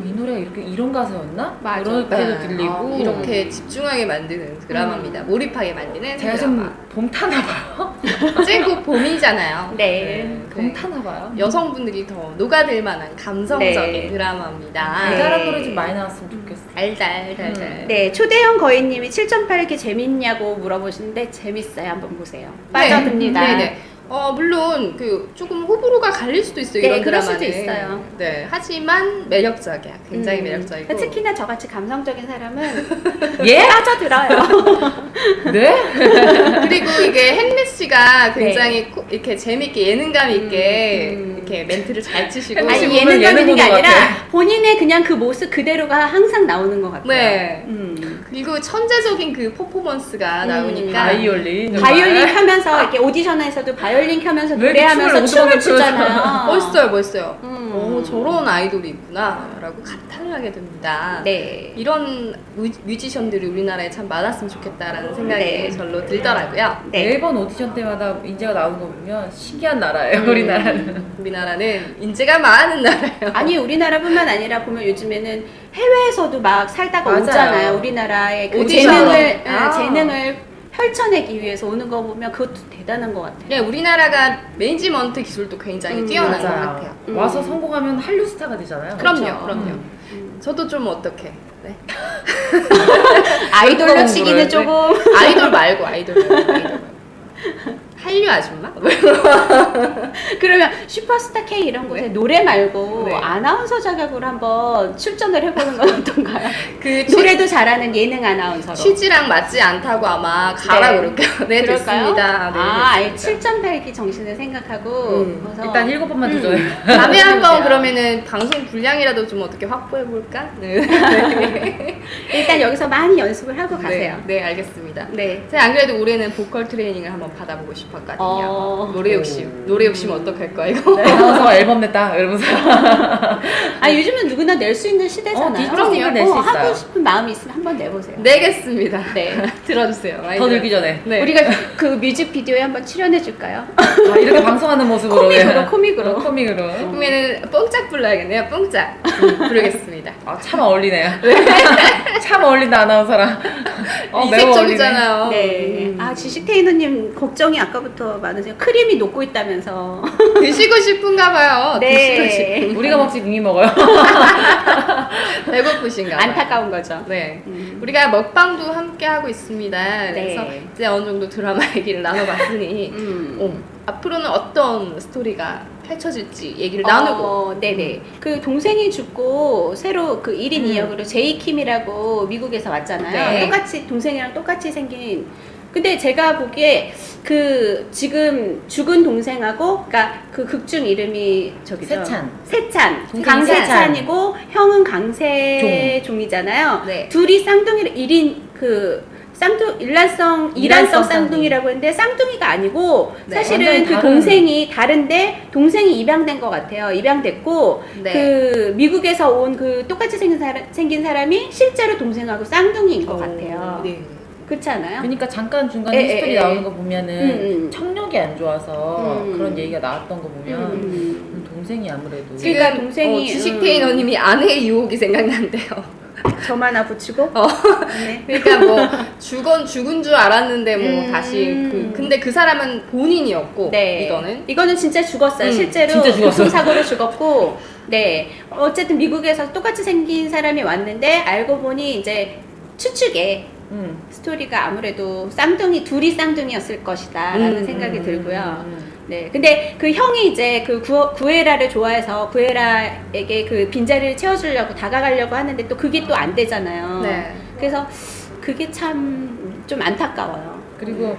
이 노래가 이런 가사였나? 맞아. 이렇게도 네. 들리고 이렇게 집중하게 만드는 드라마입니다. 몰입하게 만드는 제가 드라마. 좀 봄 타나 봐요. 이제 곧 봄이잖아요. 네. 봄 타나 봐요. 여성분들이 더 녹아들 만한 감성적인 네. 드라마입니다. 달달한 노래 좀 많이 나왔으면 좋겠어. 달달. 네, 초대형 거인님이 7.8 이렇게 재밌냐고 물어보시는데 재밌어요. 한번 보세요. 빠져듭니다. 네네. 물론 조금 호불호가 갈릴 수도 있어요. 네, 이런 그럴 드라마는. 수도 있어요. 네, 하지만 매력적이야. 굉장히 매력적이고. 특히나 저같이 감성적인 사람은 예? 빠져들어요. 네? 그리고 이게 헨리 씨가 굉장히 이렇게 재밌게 예능감 있게 이렇게 이렇게 멘트를 잘 치시고. 아니 보면 예능 예능 감는 게 보는 것 아니라 같아. 본인의 그냥 그 모습 그대로가 항상 나오는 것 같아요. 네. 음. 그리고 천재적인 그 퍼포먼스가 나오니까. 바이올린. 바이올린 켜면서 이렇게 오디션에서도 바이올린 켜면서 왜 이렇게 노래하면서 춤을 춤을 추잖아요. 멋있어요, 멋있어요. 음. 저런 아이돌이 있구나라고 감탄을 하게 됩니다. 네. 이런 뮤지션들이 우리나라에 참 많았으면 좋겠다라는 생각이 네. 절로 들더라고요. 네. 매번 오디션 때마다 인재가 나오는 거 보면 신기한 나라예요. 우리나라는. 우리나라는 인재가 많은 나라예요. 아니 우리나라뿐만 아니라 보면 요즘에는 해외에서도 막 살다가 맞아요. 오잖아요. 우리나라의 그 오디션. 재능을 아. 재능을 펼쳐내기 위해서 오는 거 보면 그것도 대단한 것 같아요. 네, 우리나라가 매니지먼트 기술도 굉장히 뛰어난 것 맞아요. 같아요. 와서 성공하면 한류 스타가 되잖아요. 그럼요, 그렇죠. 그럼요. 저도 좀 어떻게? 네. 아이돌로 그런 치기는 거를, 조금 아이돌 말고 아이돌 말고. 한류 아줌마? 그러면 슈퍼스타 K 이런 곳에 노래 말고 네. 아나운서 자격으로 한번 출전을 해보는 건 어떤가요? 그 노래도 잘하는 예능 아나운서로. 취지랑 맞지 않다고 아마 가라 네. 그럴게요. 네, 그럴까요? 됐습니다. 네, 아예 됐습니다. 7.8기 정신을 생각하고 그래서 일단 7번만 도전해. 다음에 한번 해보세요. 그러면은 방송 분량이라도 좀 어떻게 확보해 볼까? 네. 일단 여기서 많이 연습을 하고 가세요. 네, 네, 알겠습니다. 네. 제가 안 그래도 올해는 보컬 트레이닝을 한번 받아보고 싶었거든요. 노래 욕심 어떡할까 이거. 아나운서가 앨범 냈다 이러면서. 아 요즘은 누구나 낼 수 있는 시대잖아요. 디지털 싱글 낼수 있어요. 하고 싶은 마음이 있으면 한번 내보세요. 내겠습니다. 네. 들어주세요. 더 늘기 전에. 네. 우리가 그 뮤직비디오에 한번 출연해 줄까요? 아, 이렇게 방송하는 모습으로. 코믹으로. 코믹으로. 그러면은 뽕짝 불러야겠네요. 뽕짝 부르겠습니다. 아, 참 어울리네요. 참 어울린다 아나운서랑. 매우 어울리네. 이색적이잖아요. 네. 아 지식 테이너님 걱정이 아까부터 많으세요. 크림이 녹고 있다면서. 드시고 싶은가 봐요. 네. 드시고 싶은. 우리가 먹지 님이 먹어요. 배고프신가 봐요. 안타까운 거죠. 네. 우리가 먹방도 함께 하고 있습니다. 그래서 네. 이제 어느 정도 드라마 얘기를 나눠봤으니 앞으로는 어떤 스토리가 펼쳐질지 얘기를 나누고. 네네. 그 동생이 죽고 새로 그 1인 2역으로 제이킴이라고 미국에서 왔잖아요. 네. 똑같이 동생이랑 똑같이 생긴. 근데 제가 보기에 그 지금 죽은 동생하고 그러니까 그 극중 이름이 저기죠. 세찬. 동생 강세찬이고 형은 강세종이잖아요. 네. 둘이 쌍둥이 1인 그 일란성 쌍둥이라고 했는데 쌍둥이가 아니고 네, 사실은 완전히 그 다른- 동생이 다른데 동생이 입양된 것 같아요. 입양됐고 네. 그 미국에서 온 그 똑같이 생긴 사람이 실제로 동생하고 쌍둥이인 것 같아요. 네. 그렇지 않아요? 그러니까 잠깐 중간에 에, 히스토리 에, 에. 나오는 거 보면은 청력이 안 좋아서 음. 그런 얘기가 나왔던 거 보면 동생이 아무래도 지금 그러니까 동생이, 주식 테이너님이 아내의 유혹이 생각난대요. 점 하나 붙이고 네. 그러니까 뭐 죽은 줄 알았는데 뭐 다시 음. 근데 그 사람은 본인이었고 네. 이거는 진짜 죽었어요. 실제로 진짜 죽었어. 교통사고로 죽었고, 네. 어쨌든 미국에서 똑같이 생긴 사람이 왔는데 알고 보니 이제 추측에 스토리가 아무래도 둘이 쌍둥이였을 것이다라는 생각이 들고요. 네. 근데 그 형이 이제 그 구에라를 좋아해서 구에라에게 그 빈자리를 채워주려고 다가가려고 하는데 또 그게 또 안 되잖아요. 네. 그래서 그게 참 좀 안타까워요. 그리고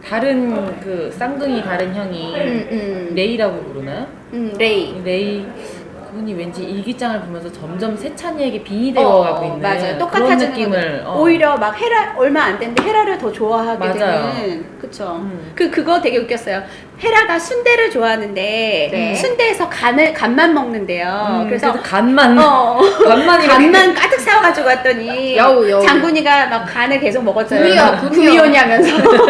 다른 그 쌍둥이 다른 형이 레이라고 부르나요? 레이. 레이 그분이 왠지 일기장을 보면서 점점 세찬이에게 빙이 되어가고 있는 맞아요. 그런 똑같아지는 느낌을 거죠. 오히려 막 얼마 안 됐는데 헤라를 더 좋아하게 맞아요. 되는 그쵸. 그거 되게 웃겼어요. 헤라가 순대를 좋아하는데 네. 순대에서 간만 먹는데요. 그래서 간만 간만 가득 사와가지고 왔더니 여우. 장군이가 막 간을 계속 먹었잖아요. 구미호. 구미호냐면서. 그거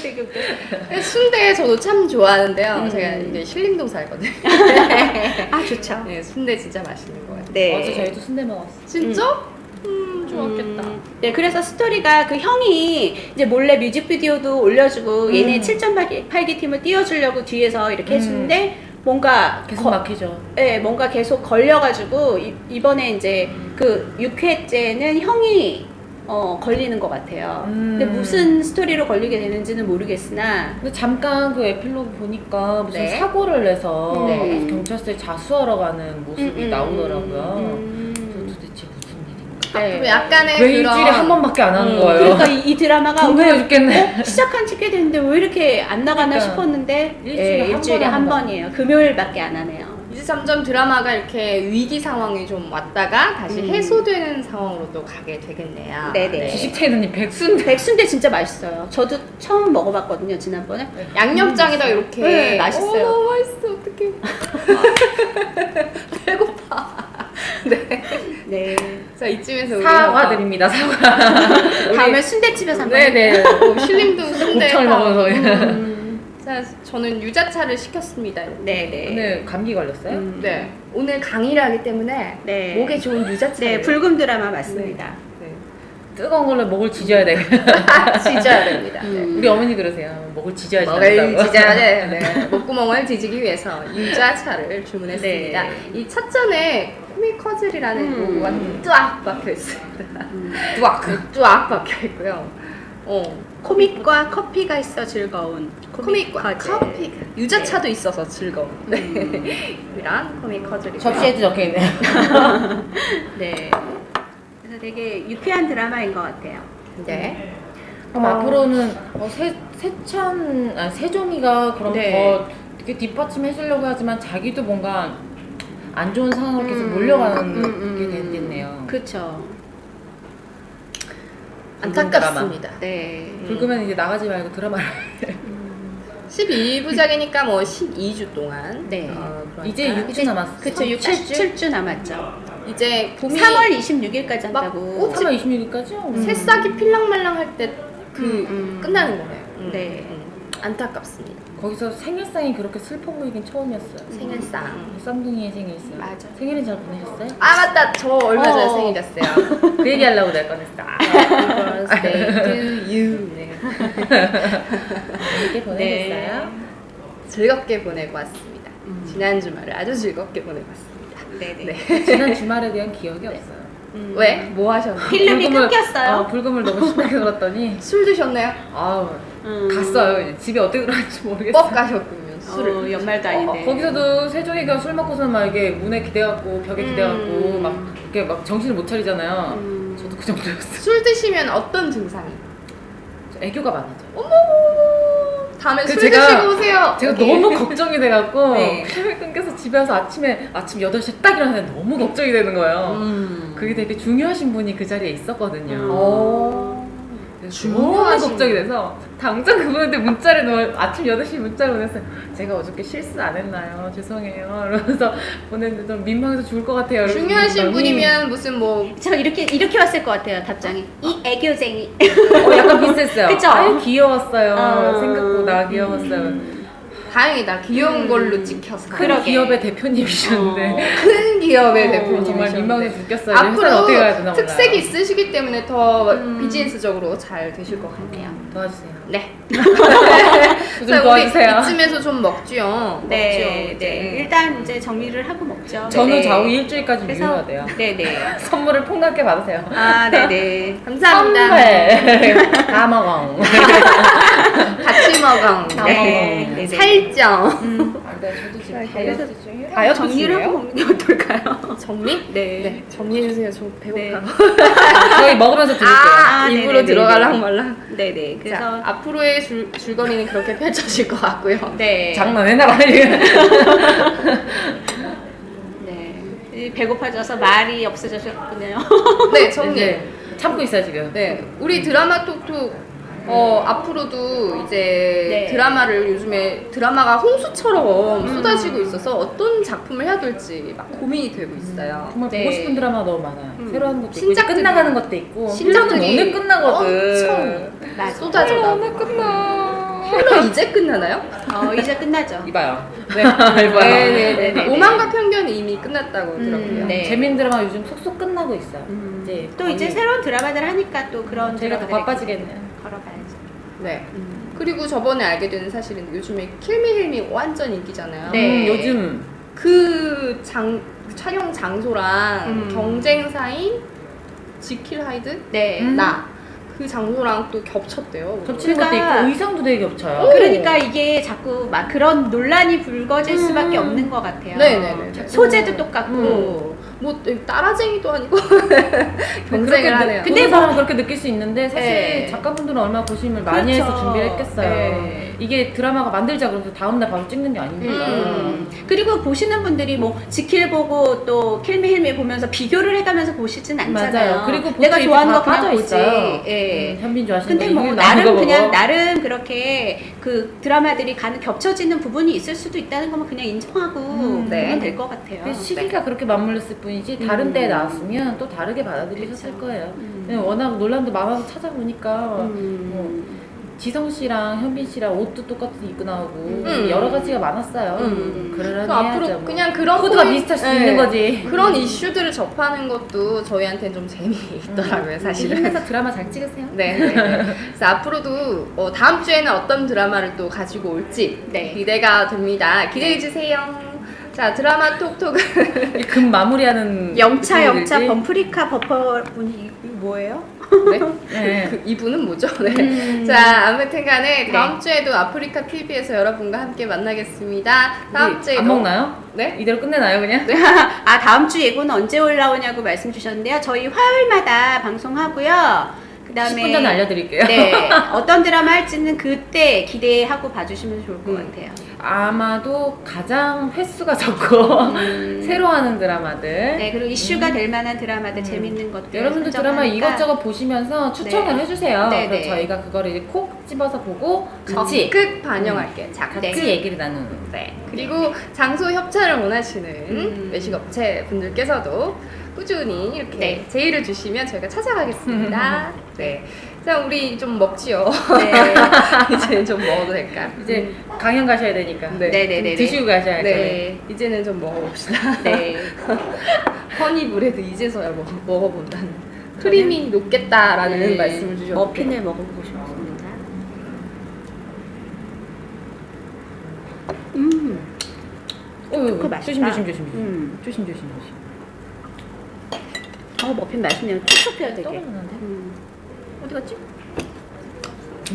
되게 웃겼어요. 순대 저도 참 좋아하는데요. 제가 이제 신림동 살거든요. 아 좋죠. 네, 순대 진짜 맛있는 것 같아요. 네. 어제 저희도 순대 먹었어. 진짜? 좋았겠다. 네, 그래서 스토리가 그 형이 이제 몰래 뮤직비디오도 올려주고 얘네 7.8기 팀을 띄워주려고 뒤에서 이렇게 해주는데 뭔가 계속 막히죠. 네, 뭔가 계속 걸려가지고 이번에 이제 그 6회째는 형이 걸리는 것 같아요. 근데 무슨 스토리로 걸리게 되는지는 모르겠으나 근데 잠깐 그 에필로그 보니까 무슨 네. 사고를 내서 네. 경찰서에 자수하러 가는 모습이 나오더라고요. 그래서 도대체 무슨 일인가? 네. 약간의 왜 그런 일주일에 한 번밖에 안 하는 거예요? 그러니까 이 드라마가 궁금해 죽겠네. 시작한 지 꽤 됐는데 왜 이렇게 안 나가나 그러니까. 싶었는데 일주일에 한 한 번. 번이에요. 금요일밖에 안 하네요. 이제 점점 드라마가 이렇게 위기 상황이 좀 왔다가 다시 해소되는 상황으로 또 가게 되겠네요. 네네. 주식 트레이더님 백순대. 백순대 진짜 맛있어요. 저도 처음 먹어봤거든요, 지난번에. 양념장에다 이렇게 네, 맛있어요. 너무 맛있어. 어떡해. 배고파. 네. 네. 자, 이쯤에서 우리 사과드립니다. 사과. 다음에 순대집에서 한번. 네네. 신림동 순대. 곱창을 먹어서. 자, 저는 유자차를 시켰습니다. 네네. 오늘 감기 걸렸어요? 네. 오늘 강의를 하기 때문에 네. 목에 좋은 유자차. 네, 불금 드라마 맞습니다. 네. 뜨거운 걸로 목을 지져야 돼. 지져야 됩니다. 네. 우리 어머니 그러세요. 목을 지져야지. 먹을 난다고. 지져야 돼. 네. 목구멍을 지지기 위해서 유자차를 주문했습니다. 네. 이 찻잔에 코미커즐이라는 로고가 뚜악 박혀 있습니다. 뚜악 박혀 있고요. 코믹과 커피가 있어 즐거운. 코믹과 커즐. 커피, 유자차도 있어서 즐거운. 네. 이런 코미커즐이 접시에도 적혀 있네요. 네. 그래서 되게 유쾌한 드라마인 것 같아요. 네. 그럼 앞으로는 세종이가 그럼 네. 더 이렇게 뒷받침해 주려고 하지만 자기도 뭔가 안 좋은 상황으로 계속 몰려가는 게 되겠네요. 그렇죠. 안타깝습니다. 네. 불금은 이제 나가지 말고 드라마를 12부작이니까 뭐 12주 동안. 네. 그러니까 이제 6주 남았어요. 그쵸, 7주 남았죠. 이제 봄이 3월 26일까지 막 한다고. 꽃이 3월 26일까지요? 새싹이 필랑말랑 할 때 음. 끝나는 거네요. 네. 안타깝습니다. 거기서 생일상이 그렇게 슬퍼 보이긴 처음이었어요. 생일상. 쌍둥이의 생일상. 맞아. 생일은 잘 보내셨어요? 아 맞다. 저 얼마 전에 어. 생일이었어요. 그 얘기 하려고 내가 꺼냈어. Birthday to you. 네. 이렇게 보내셨어요? 즐겁게 보내고 왔습니다. 지난 주말을 아주 즐겁게 보내고 왔습니다. 네네. 네. 지난 주말에 대한 기억이 없어요. 왜? 뭐 하셨나요? 필름이 끊겼어요. 불금을 너무 심하게 들었더니 술 드셨나요? 아우 갔어요. 이제 집에 어떻게 들어갈지 모르겠어요. 뻑 가셨군요. 술을. 연말도 아닌데. 거기서도 세종이가 술 먹고서는 막 이게 문에 기대갖고 벽에 기대갖고 막 이렇게 막 정신을 못 차리잖아요. 저도 그 정도였어요. 술 드시면 어떤 증상이? 애교가 많아져. 어머. 다음에 그 술 드시고 오세요. 제가 여기. 너무 걱정이 돼갖고 네. 필름이 끊겨서 집에 와서 아침 8시에 딱 일어나는데 너무 걱정이 되는 거예요. 그게 되게 중요하신 분이 그 자리에 있었거든요. 그래서 너무 중요하신 걱정이 돼서 당장 그분한테 문자를 아침 8시에 문자를 보냈어요. 제가 어저께 실수 안 했나요? 죄송해요. 이러면서 보냈는데 좀 민망해서 죽을 것 같아요. 중요하신 분이면 무슨 뭐 저 이렇게 왔을 것 같아요, 답장이. 이 애교쟁이. 약간 비슷했어요. 그쵸? 아유 귀여웠어요. 아. 생각보다 귀여웠어요. 다행이다. 귀여운 걸로 찍혀서. 큰 그러게. 기업의 대표님이셨는데 큰 기업의 정말 대표님이셨는데 민망해서 죽겠어요. 회사를 어떻게 앞으로 가야 되나 특색이 몰라요. 있으시기 때문에 더 비즈니스적으로 잘 되실 것 같네요. 도와주세요. 네. 좀 자, 우리 도와주세요. 이쯤에서 좀 먹죠. 네, 먹죠. 네. 일단 이제 정리를 하고 먹죠. 저는 네. 좌우 일주일까지 그래서 미뤄야 돼요. 네네. 선물을 폭넓게 받으세요. 아, 네네. 감사합니다. 선물 다 먹어. 같이 먹어. 다 네, 먹어. 네, 네. 살쪄. 네, 저도 지금 그래서 다이어트 중이에요. 다이어트 정리를 하고 중이에요? 먹는 게 어떨까요? 정리? 네. 정리해주세요. 저 배고파. 네. 저희 먹으면서 드릴게요. 아, 아, 입으로 네네네네. 들어가랑 말랑. 네네. 그래서 자, 앞으로의 줄거리는 그렇게 펼쳐질 것 같고요. 네. 장난해나 봐요. 네. 이 배고파져서 말이 없어졌군요. 네, 정리. 이제 참고 있어요 지금. 네, 우리 드라마 톡톡 앞으로도 이제 네. 드라마를 요즘에 드라마가 홍수처럼 쏟아지고 있어서 어떤 작품을 해야 될지 막 고민이 되고 있어요. 정말 네. 보고 싶은 드라마 너무 많아요. 새로 하는 것도 있고 신작들이- 끝나가는 것도 있고 신작들이 오늘 끝나거든. 엄청 맞아. 쏟아져가. 오늘 끝나. 헬로 이제 끝나나요? 이제 끝나죠. 이봐요. 네. 이봐요. 네네네. 오만과 편견이 이미 끝났다고 들었고요. 네. 재밌는 드라마 요즘 속속 끝나고 있어요. 이제 또 이제 거의 새로운 드라마들 하니까 또 그런 저희가 더 드라마들이 바빠지겠네요. 걸어가야죠. 네. 그리고 저번에 알게 된 사실은 요즘에 킬미힐미 완전 인기잖아요. 네. 요즘 그 촬영 장소랑 경쟁사인 지킬 하이드 네. 그 장소랑 또 겹쳤대요. 겹치는 그러니까- 것도 있고 의상도 되게 겹쳐요. 그러니까 이게 자꾸 막 그런 논란이 불거질 수밖에 없는 것 같아요. 네네네. 소재도 똑같고 뭐 따라쟁이도 아니고 경쟁을 하네요. 근데 사람은 그렇게 느낄 수 있는데 사실 네. 작가분들은 얼마나 고심을 많이 해서 그렇죠. 준비를 했겠어요. 네. 이게 드라마가 만들자 그러면서 다음날 바로 찍는 게 아닙니까? 그리고 보시는 분들이 뭐 지킬 보고 또 킬미힐미 보면서 비교를 해가면서 보시진 않잖아요. 맞아요. 그리고 내가 보통 좋아하는 입이 거 다 그냥 보지. 있어요. 예. 현빈 좋아하시는 근데 거 뭐 이거 나름 나는 그냥 거 나름 그렇게 그 드라마들이 겹쳐지는 부분이 있을 수도 있다는 거면 그냥 인정하고 네. 보면 될 것 같아요. 그 시기가 그렇게 맞물렸을 뿐이지 다른 때에 나왔으면 또 다르게 받아들이셨을 거예요. 근데 워낙 논란도 많아서 찾아보니까 뭐 지성 씨랑 현빈 씨랑 옷도 똑같이 입고 나오고 여러 가지가 많았어요. 그래서 그러려니 앞으로 해야죠. 뭐. 그냥 그런 코드가 포인- 비슷할 수 네. 있는 거지. 그런 이슈들을 접하는 것도 저희한테는 좀 재미있더라고요, 사실은. 힘내서 드라마 잘 찍으세요. 네. 그래서 앞으로도 다음 주에는 어떤 드라마를 또 가지고 올지 네. 기대가 됩니다. 기대해 주세요. 자, 드라마 톡톡은 금 마무리하는 영차 분들이지. 범프리카 버퍼 분이 이거 뭐예요? 네. 네. 그 이분은 뭐죠? 네. 자, 아무튼 간에 다음 주에도 아프리카 TV에서 여러분과 함께 만나겠습니다. 다음 주에 안 먹나요? 네? 이대로 끝내나요 그냥? 아 다음 주 예고는 언제 올라오냐고 말씀 주셨는데요. 저희 화요일마다 방송하고요. 그다음에 10분 전에 알려드릴게요. 네, 어떤 드라마 할지는 그때 기대하고 봐주시면 좋을 것 같아요. 아마도 가장 횟수가 적고 새로 하는 드라마들. 네, 그리고 이슈가 될 만한 드라마들 재밌는 것들 여러분들 드라마 선정하니까 이것저것 보시면서 추천을 네. 해주세요. 네, 그럼 네. 저희가 그거를 이제 콕 집어서 보고 같이 적극 반영할게요. 같이 네. 얘기를 나누는. 네. 그리고 장소 협찬을 원하시는 외식업체 분들께서도 꾸준히 이렇게 네. 제의를 주시면 저희가 찾아가겠습니다. 네. 자, 우리 좀 먹지요. 네. 이제 좀 먹어도 될까? 이제 강연 가셔야 되니까. 네. 네네네. 드시고 가셔야 돼요. 네. 이제는 좀 먹어봅시다. 네. 허니브레드 이제서야 먹어본다는. 크림이 높겠다라는 네. 말씀을 주셨는데. 머핀을 먹어보고 싶습니다. 그거 맛있다. 조심. 머핀 맛있네요. 촉촉해요 되게. 떨어졌는데? 어디 갔지?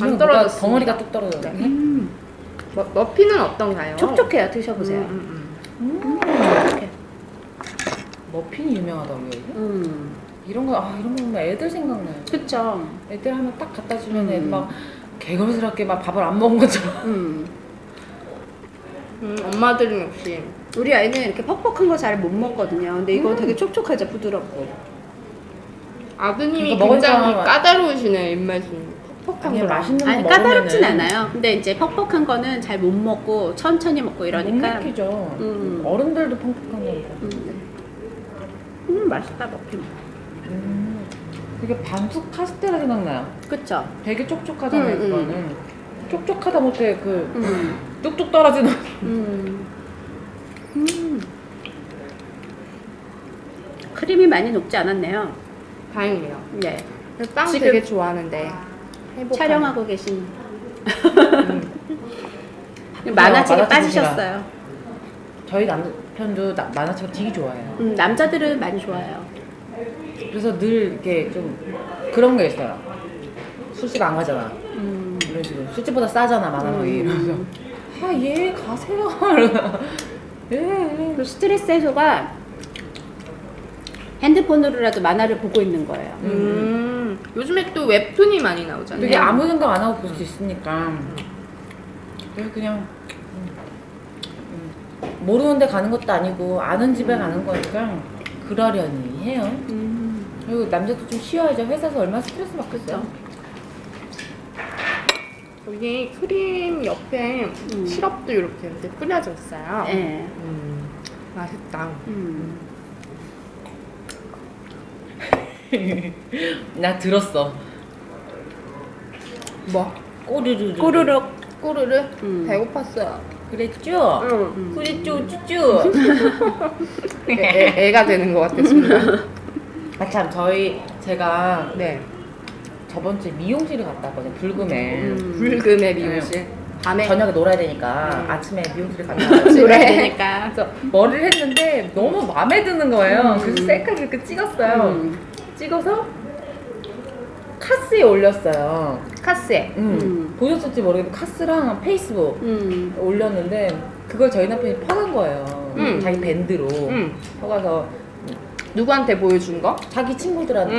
안 떨어졌습니다. 덩어리가 뚝 떨어졌네. 머핀은 어떤가요? 촉촉해요. 드셔보세요. 촉촉해. 머핀이 유명하다고요 이게? 이런 거 보면 애들 생각나요. 그쵸. 애들 하나 딱 갖다 주면 애들 막 개걸스럽게 막 밥을 안 먹은 것처럼. 엄마들은 역시 우리 아이는 이렇게 퍽퍽한 거 잘 못 먹거든요. 근데 이거 되게 촉촉하죠. 부드럽고. 아드님이 이거 먹을 굉장히 사람은- 까다로우시네 입맛이. 퍽퍽한 아니 거 맛있는 거 아니 먹으면은 까다롭진 않아요. 근데 이제 퍽퍽한 거는 잘 못 먹고 천천히 먹고 못 이러니까. 먹히죠. 음. 어른들도 펑펑한 거니까. 맛있다 머핀. 되게 반숙 카스테라 생각나요. 그쵸. 되게 촉촉하잖아요. 음, 그거는 촉촉하다 못해 뚝뚝 떨어지는. 크림이 많이 녹지 않았네요. 다행이에요. 네. 빵 지금 되게 좋아하는데 행복하네. 촬영하고 계신 만화책에 만화책 빠지셨어요. 저희 남편도 만화책 되게 좋아해요. 남자들은 많이 좋아해요. 그래서 늘 이렇게 좀 그런 게 있어요. 술집 안 가잖아. 이런 식으로 술집보다 싸잖아 만화책이. 이러면서 얘 가세요. 그 스트레스 해소가 핸드폰으로라도 만화를 보고 있는 거예요. 요즘에 또 웹툰이 많이 나오잖아요. 되게 아무 생각 안 하고 볼 수 있으니까. 그래서 그냥 모르는 데 가는 것도 아니고 아는 집에 가는 거니까 그러려니 해요. 그리고 남자도 좀 쉬어야죠. 회사에서 얼마나 스트레스 받겠어요. 여기 크림 옆에 시럽도 이렇게 뿌려져 있어요. 네. 맛있다. 나 들었어. 뭐? 꼬르르. 꼬르르? 배고팠어요. 그랬죠? 그랬죠, 쭈쭈. 애가 되는 것 같았습니다. 아 참 제가 네. 저번 주에 미용실을 갔다 왔거든요. 불금에. 불금의 미용실. 밤에 저녁에 놀아야 되니까 아침에 미용실을 갔다 왔어요. 놀아야 되니까. 그래서 머리를 했는데 너무 마음에 드는 거예요. 그래서 셀카를 이렇게 찍었어요. 찍어서 카스에 올렸어요. 카스에. 보셨을지 모르겠는데 카스랑 페이스북 올렸는데 그걸 저희 남편이 퍼간 거예요. 자기 밴드로 퍼가서 누구한테 보여준 거? 자기 친구들한테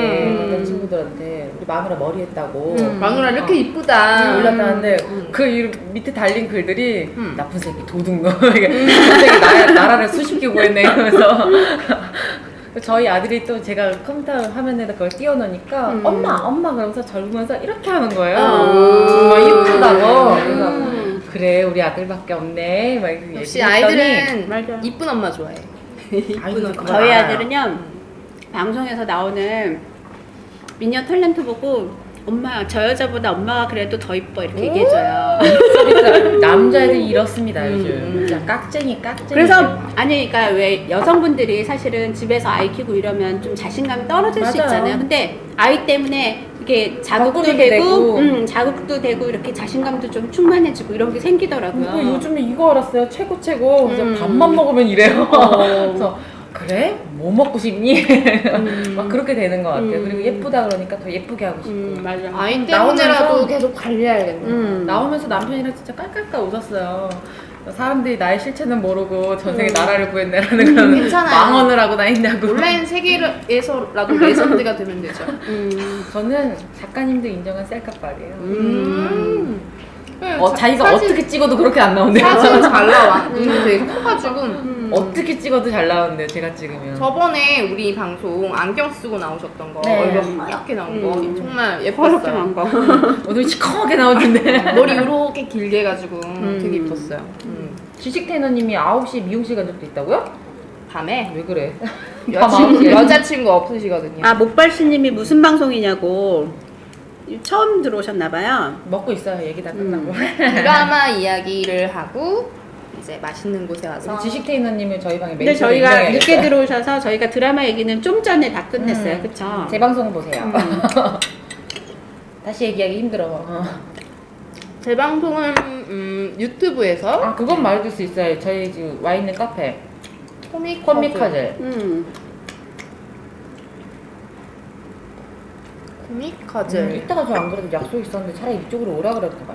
다른 친구들한테 우리 마누라 머리 했다고 마누라 이렇게 이쁘다. 올랐다는데 그 밑에 달린 글들이 나쁜 새끼 도둑 너 갑자기 나라를 수십 개 구했네 이러면서 저희 아들이 또 제가 컴퓨터 화면에다 그걸 띄워놓으니까 엄마 그러면서 젊으면서 이렇게 하는 거예요. 정말 이쁘다고. 그래서 그래 우리 아들밖에 없네 막 이렇게 역시 얘기했더니 아이들은 맞아. 이쁜 엄마 좋아해. 아이들은 그걸 저희 알아요. 아들은요 방송에서 나오는 미녀 탤런트 보고 엄마 저 여자보다 엄마가 그래도 더 이뻐 이렇게 얘기해줘요. 남자애들이 이렇습니다 요즘. 진짜 깍쟁이. 그래서 아니 그러니까 왜 여성분들이 사실은 집에서 아이 키우고 이러면 좀 자신감이 떨어질 수 맞아요. 있잖아요. 근데 아이 때문에 이게 자극도 바꾸게 되고, 되고. 자극도 되고 이렇게 자신감도 좀 충만해지고 이런 게 생기더라고요. 요즘에 이거 알았어요. 최고. 그래서 밥만 먹으면 이래요. 그래서 그래? 뭐 먹고 싶니? 막 그렇게 되는 것 같아요. 그리고 예쁘다 그러니까 더 예쁘게 하고 싶고. 맞아. 아이 때문에라도 나오면서- 계속 관리해야겠네. 나오면서 남편이랑 진짜 깔깔깔 웃었어요. 사람들이 나의 실체는 모르고 전생에 나라를 구했네라는 그런 괜찮아요. 망언을 하고 다닌다고. 온라인 세계에서라도 레전드가 되면 되죠. 저는 작가님도 인정한 셀카빨이에요. 자기가 사진- 어떻게 찍어도 그렇게 안 나온대요. 사진 잘 나와. 눈이 되게 커가지고. 어떻게 찍어도 잘 나오는데요, 제가 찍으면. 저번에 우리 방송 안경 쓰고 나오셨던 거, 네. 얼굴 하얗게 나온 거 정말 그렇게 예뻤어요. 난 거. 오늘 시커멓게 나오던데. 머리 이렇게 길게 해가지고 되게 예뻤어요. 주식 테너님이 9시에 미용실 간 적도 있다고요? 밤에 왜 그래? 여자친구 없으시거든요. 아 목발씨님이 무슨 방송이냐고 처음 들어오셨나봐요. 먹고 있어요, 얘기 다 끝나고. 드라마 이야기를 하고 이제 맛있는 곳에 와서 주식 테너님은 저희 방에 근데 메이크업 저희가 인정해야겠어요. 늦게 들어오셔서 저희가 드라마 얘기는 좀 전에 다 끝냈어요. 그쵸? 제 방송을 보세요. 다시 얘기하기 힘들어. 제 방송은 유튜브에서 아, 그건 말해줄 수 있어요. 저희 지금 와 있는 카페. 코믹 코믹화젤. 코믹화젤 이따가 저 안 그래도 약속 있었는데 차라리 이쪽으로 오라 그럴까 봐.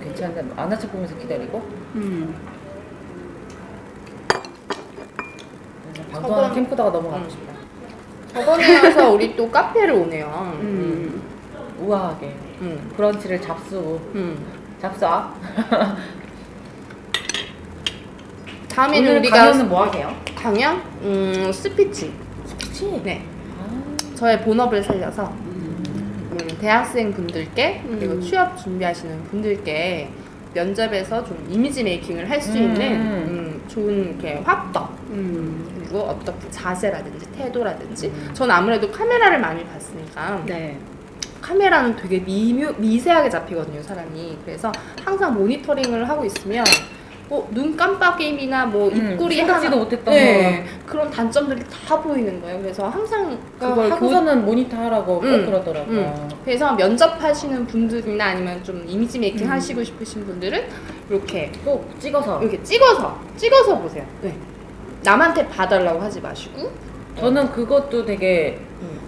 괜찮은데 안 하차 보면서 기다리고. 방송하는 저번- 캠코더가 넘어가고 싶다. 저번에 와서 우리 또 카페를 오네요. 우아하게 브런치를 잡수고 잡숴. 다음에는 오늘 우리가 강연은 뭐 하게요? 강연? 스피치. 스피치? 네. 저의 본업을 살려서 대학생 분들께 그리고 취업 준비하시는 분들께 면접에서 좀 이미지 메이킹을 할 수 있는 좋은 이렇게 화법 그리고 어떻게 자세라든지 태도라든지 전 아무래도 카메라를 많이 봤으니까 네. 카메라는 되게 미세하게 잡히거든요 사람이. 그래서 항상 모니터링을 하고 있으면 눈 깜빡임이나 뭐 입꼬리 생각지도 하나- 못했던 네, 그런 단점들이 다 보이는 거예요. 그래서 항상 그걸 하고서는 모니터 하라고 꼭 음, 그러더라고요. 그래서 면접하시는 분들이나 아니면 좀 이미지 메이킹 하시고 싶으신 분들은 이렇게 꼭 찍어서. 이렇게 찍어서 보세요. 네. 남한테 봐달라고 하지 마시고. 저는 그것도 되게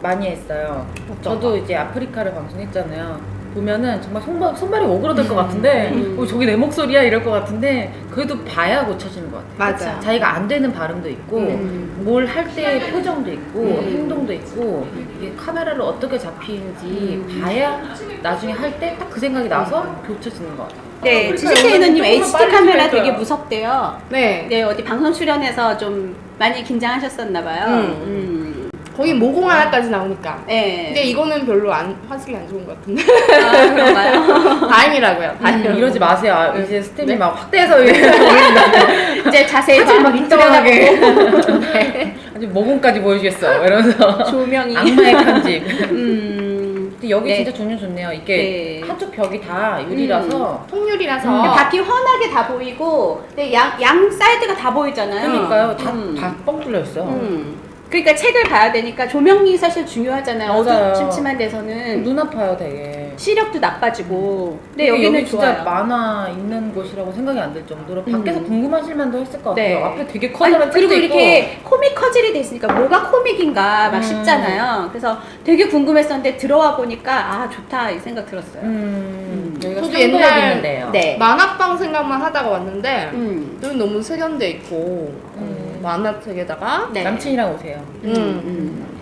많이 했어요. 어떤 저도 거? 이제 아프리카를 방송했잖아요. 보면은 정말 손발이 오그라들 것 같은데 저게 내 목소리야 이럴 것 같은데 그래도 봐야 고쳐지는 것 같아요. 맞아. 자기가 안 되는 발음도 있고 뭘 할 때의 표정도 있고 행동도 있고 이게 카메라를 어떻게 잡히는지 봐야 나중에 할 때 딱 그 생각이 나서 고쳐지는 것 같아요. 네, 아프리카 지식테이너님 영상이 HD 조금만 카메라 빨리 되게 찍어요. 무섭대요. 네. 네, 어디 방송 출연해서 좀 많이 긴장하셨었나봐요. 거기 모공 하나까지 나오니까. 네. 근데 이거는 별로 화질이 안 좋은 것 같은데. 아, 그런가요? 다행이라고요. 다행이라고. 이러지 마세요. 아, 이제 스텝이 네? 막 확대해서 올린다. 이제 자세히 사진 막 들어가게. 네. 아주 모공까지 보여주겠어. 이러면서 조명이. 악마의 편집. 음. 근데 여기 네. 진짜 좋네요. 이게 네. 한쪽 벽이 다 유리라서 통유리라서. 바퀴 훤하게 다 보이고, 근데 양 사이드가 다 보이잖아요. 그러니까요. 다 뻥 뚫려 있어. 그러니까 책을 봐야 되니까 조명이 사실 중요하잖아요. 맞아요. 어두침침한 데서는 눈 아파요, 되게. 시력도 나빠지고. 근데 여기 여기는 진짜 좋아요. 만화 있는 곳이라고 생각이 안 들 정도로 밖에서 궁금하실 만도 했을 것 네. 같아요. 앞에 되게 아니, 커다란 그리고 책도 이렇게 코믹 커즐이 돼 있으니까 뭐가 코믹인가 막 싶잖아요. 그래서 되게 궁금했었는데 들어와 보니까 아 좋다 이 생각 들었어요. 여기가 저도 상도역 옛날- 있는데요. 네. 만화방 생각만 하다가 왔는데 음. 여기 너무 세련돼 있고 만화책에다가 네. 남친이랑 오세요.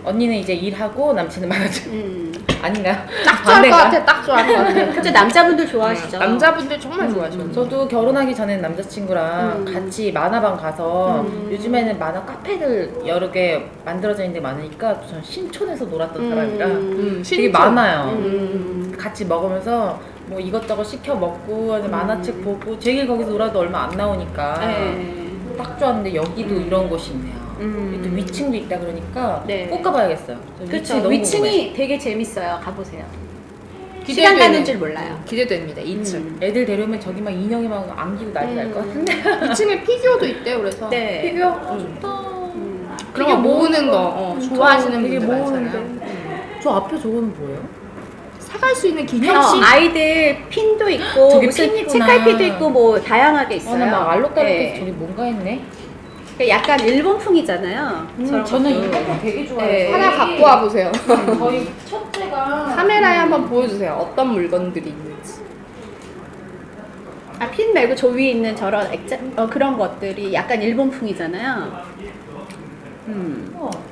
언니는 이제 일하고 남친은 만화책. 아닌가요? 딱 좋아할 것 같아. 딱 좋아할 것 같아. 그쵸, 남자분들 좋아하시죠? 남자분들 정말 좋아하시죠. 저도 결혼하기 전엔 남자친구랑 같이 만화방 가서 요즘에는 만화 카페들 여러 개 만들어져 있는 데 많으니까 전 신촌에서 놀았던 사람이라 되게 신촌. 많아요. 같이 먹으면서 뭐 이것저것 시켜 먹고 만화책 보고 제일 거기서 놀아도 얼마 안 나오니까 네. 딱 좋았는데 여기도 이런 곳이 있네요. 또 위층도 있다 그러니까 네. 꼭 가봐야겠어요. 저 위층이 그쵸. 너무 위층이 되게 재밌어요. 가보세요. 기대되는- 시간 가는 줄 몰라요. 기대됩니다. 2층. 궁금해. 애들 데려오면 저기 막 인형이 막 안기고 난리 날 것 같은데. 2층에 피규어도 있대요. 그래서 네. 피규어? 좋다. 그런 거 모으는 거 좋아하시는 되게 분들 모으는데. 많잖아요. 저 앞에 저거는 뭐예요? 사갈 수 있는 기념식. 아이들 핀도 있고 저기 무슨 핀 있구나. 책갈피도 있고 뭐 다양하게 있어요. 나막 알록달록해서 네. 저기 뭔가 했네. 약간 일본풍이잖아요. 저는 이거 되게 좋아해요. 네. 하나 갖고 와 보세요. 저희 첫째가 카메라에 한번 보여주세요. 어떤 물건들이 있는지. 아, 핀 말고 저 위에 있는 저런 그런 것들이 약간 일본풍이잖아요.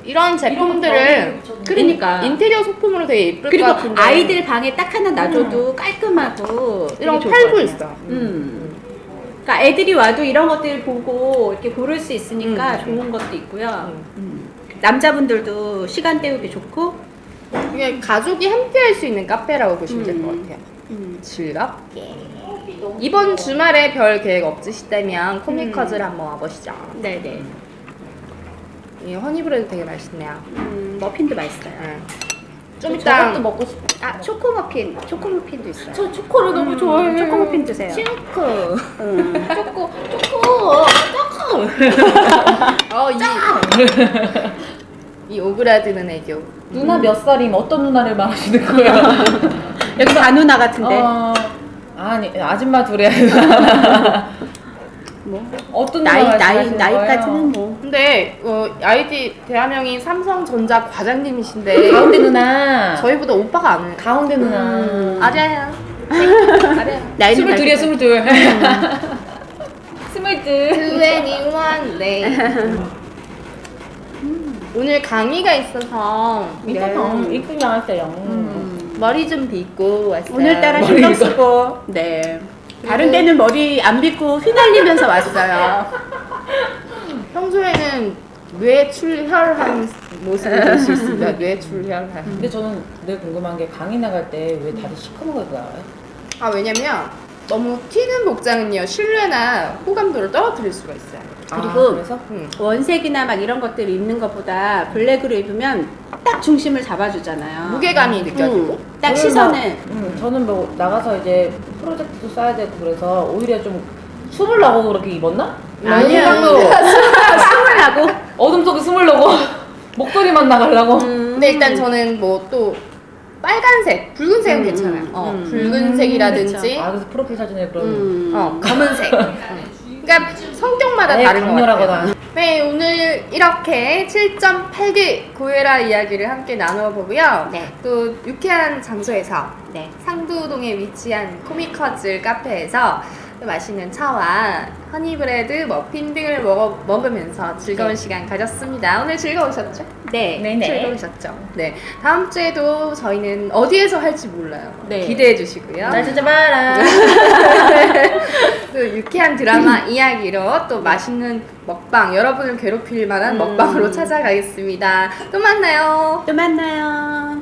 이런 제품들을 그러니까 인테리어 소품으로 되게 예쁠 그리고 것 같은데 아이들 방에 딱 하나 놔줘도 깔끔하고 이런 되게 거 좋을 팔고 것 있어. 같아요. 그러니까 애들이 와도 이런 것들 보고 이렇게 고를 수 있으니까 좋은 것도 있고요. 남자분들도 시간 때우기 좋고. 이게 가족이 함께 할 수 있는 카페라고 보시면 될 것 같아요. 즐겁게. 이번 주말에 별 계획 없으시다면 코미커즈를 한번 와보시죠. 네네. 이 허니브레드 되게 맛있네요. 머핀도 맛있어요. 좀 이따 저것도 먹고 싶어. 아, 초코머핀도 있어요. 저 초코를 너무 좋아해요. 초코머핀 드세요. 초코. 초코. 이 오그라드는 애교. 누나 몇 살이면 어떤 누나를 말하시는 거예요? 여기 다누나 같은데. 아니 아줌마 둘이야. 누나. 뭐 어떤 나이 누나 말씀하시는 거예요? 나이까지는 뭐. 근데 아이디 대화명이 삼성전자 과장님이신데 가운데 누나. 저희보다 오빠가 안 해요. 가운데 누나. 아자야. 아자야. 나이는 22이야 22. 22. 21. 네. 오늘 강의가 있어서 이쁘게 나왔어요. 머리 좀 빗고 왔어요. 오늘따라 신경 쓰고. 네. 다른 때는 머리 안 빗고 휘날리면서 왔어요. 평소에는 뇌출혈한 모습을 볼 수 있습니다. 뇌출혈한. 근데 저는 늘 궁금한 게 강의 나갈 때 왜 다들 시커먼 거 나와요? 아 왜냐면 너무 튀는 복장은요 신뢰나 호감도를 떨어뜨릴 수가 있어요. 그리고 그래서? 원색이나 막 이런 것들을 입는 것보다 블랙으로 입으면 딱 중심을 잡아주잖아요. 무게감이 느껴지고. 딱 저는 시선을. 저는 뭐 나가서 이제 프로젝트도 써야 되고 그래서 오히려 좀 숨을 나고 그렇게 입었나? 아니야. 생각도 숨을 하고. 어둠 속에 숨을 넣고 목소리만 나가려고. 근데 일단 저는 뭐 또 빨간색, 붉은색은 괜찮아요. 붉은색이라든지 그래서 프로필 사진에 그런 검은색. 그러니까 성격마다 아예 다른 것 강렬하거나. 같아요. 네, 오늘 이렇게 7.8기 고해라 이야기를 함께 나눠보고요. 네. 또 유쾌한 장소에서 네. 상두동에 위치한 코미커즈 카페에서 또 맛있는 차와 허니브레드, 머핀 등을 먹으면서 즐거운 시간 가졌습니다. 오늘 즐거우셨죠? 네. 네네. 즐거우셨죠? 네. 다음 주에도 저희는 어디에서 할지 몰라요. 네. 기대해 주시고요. 날 찾아봐라. 또 유쾌한 드라마 이야기로 또 맛있는 먹방, 여러분을 괴롭힐 만한 먹방으로 찾아가겠습니다. 또 만나요. 또 만나요.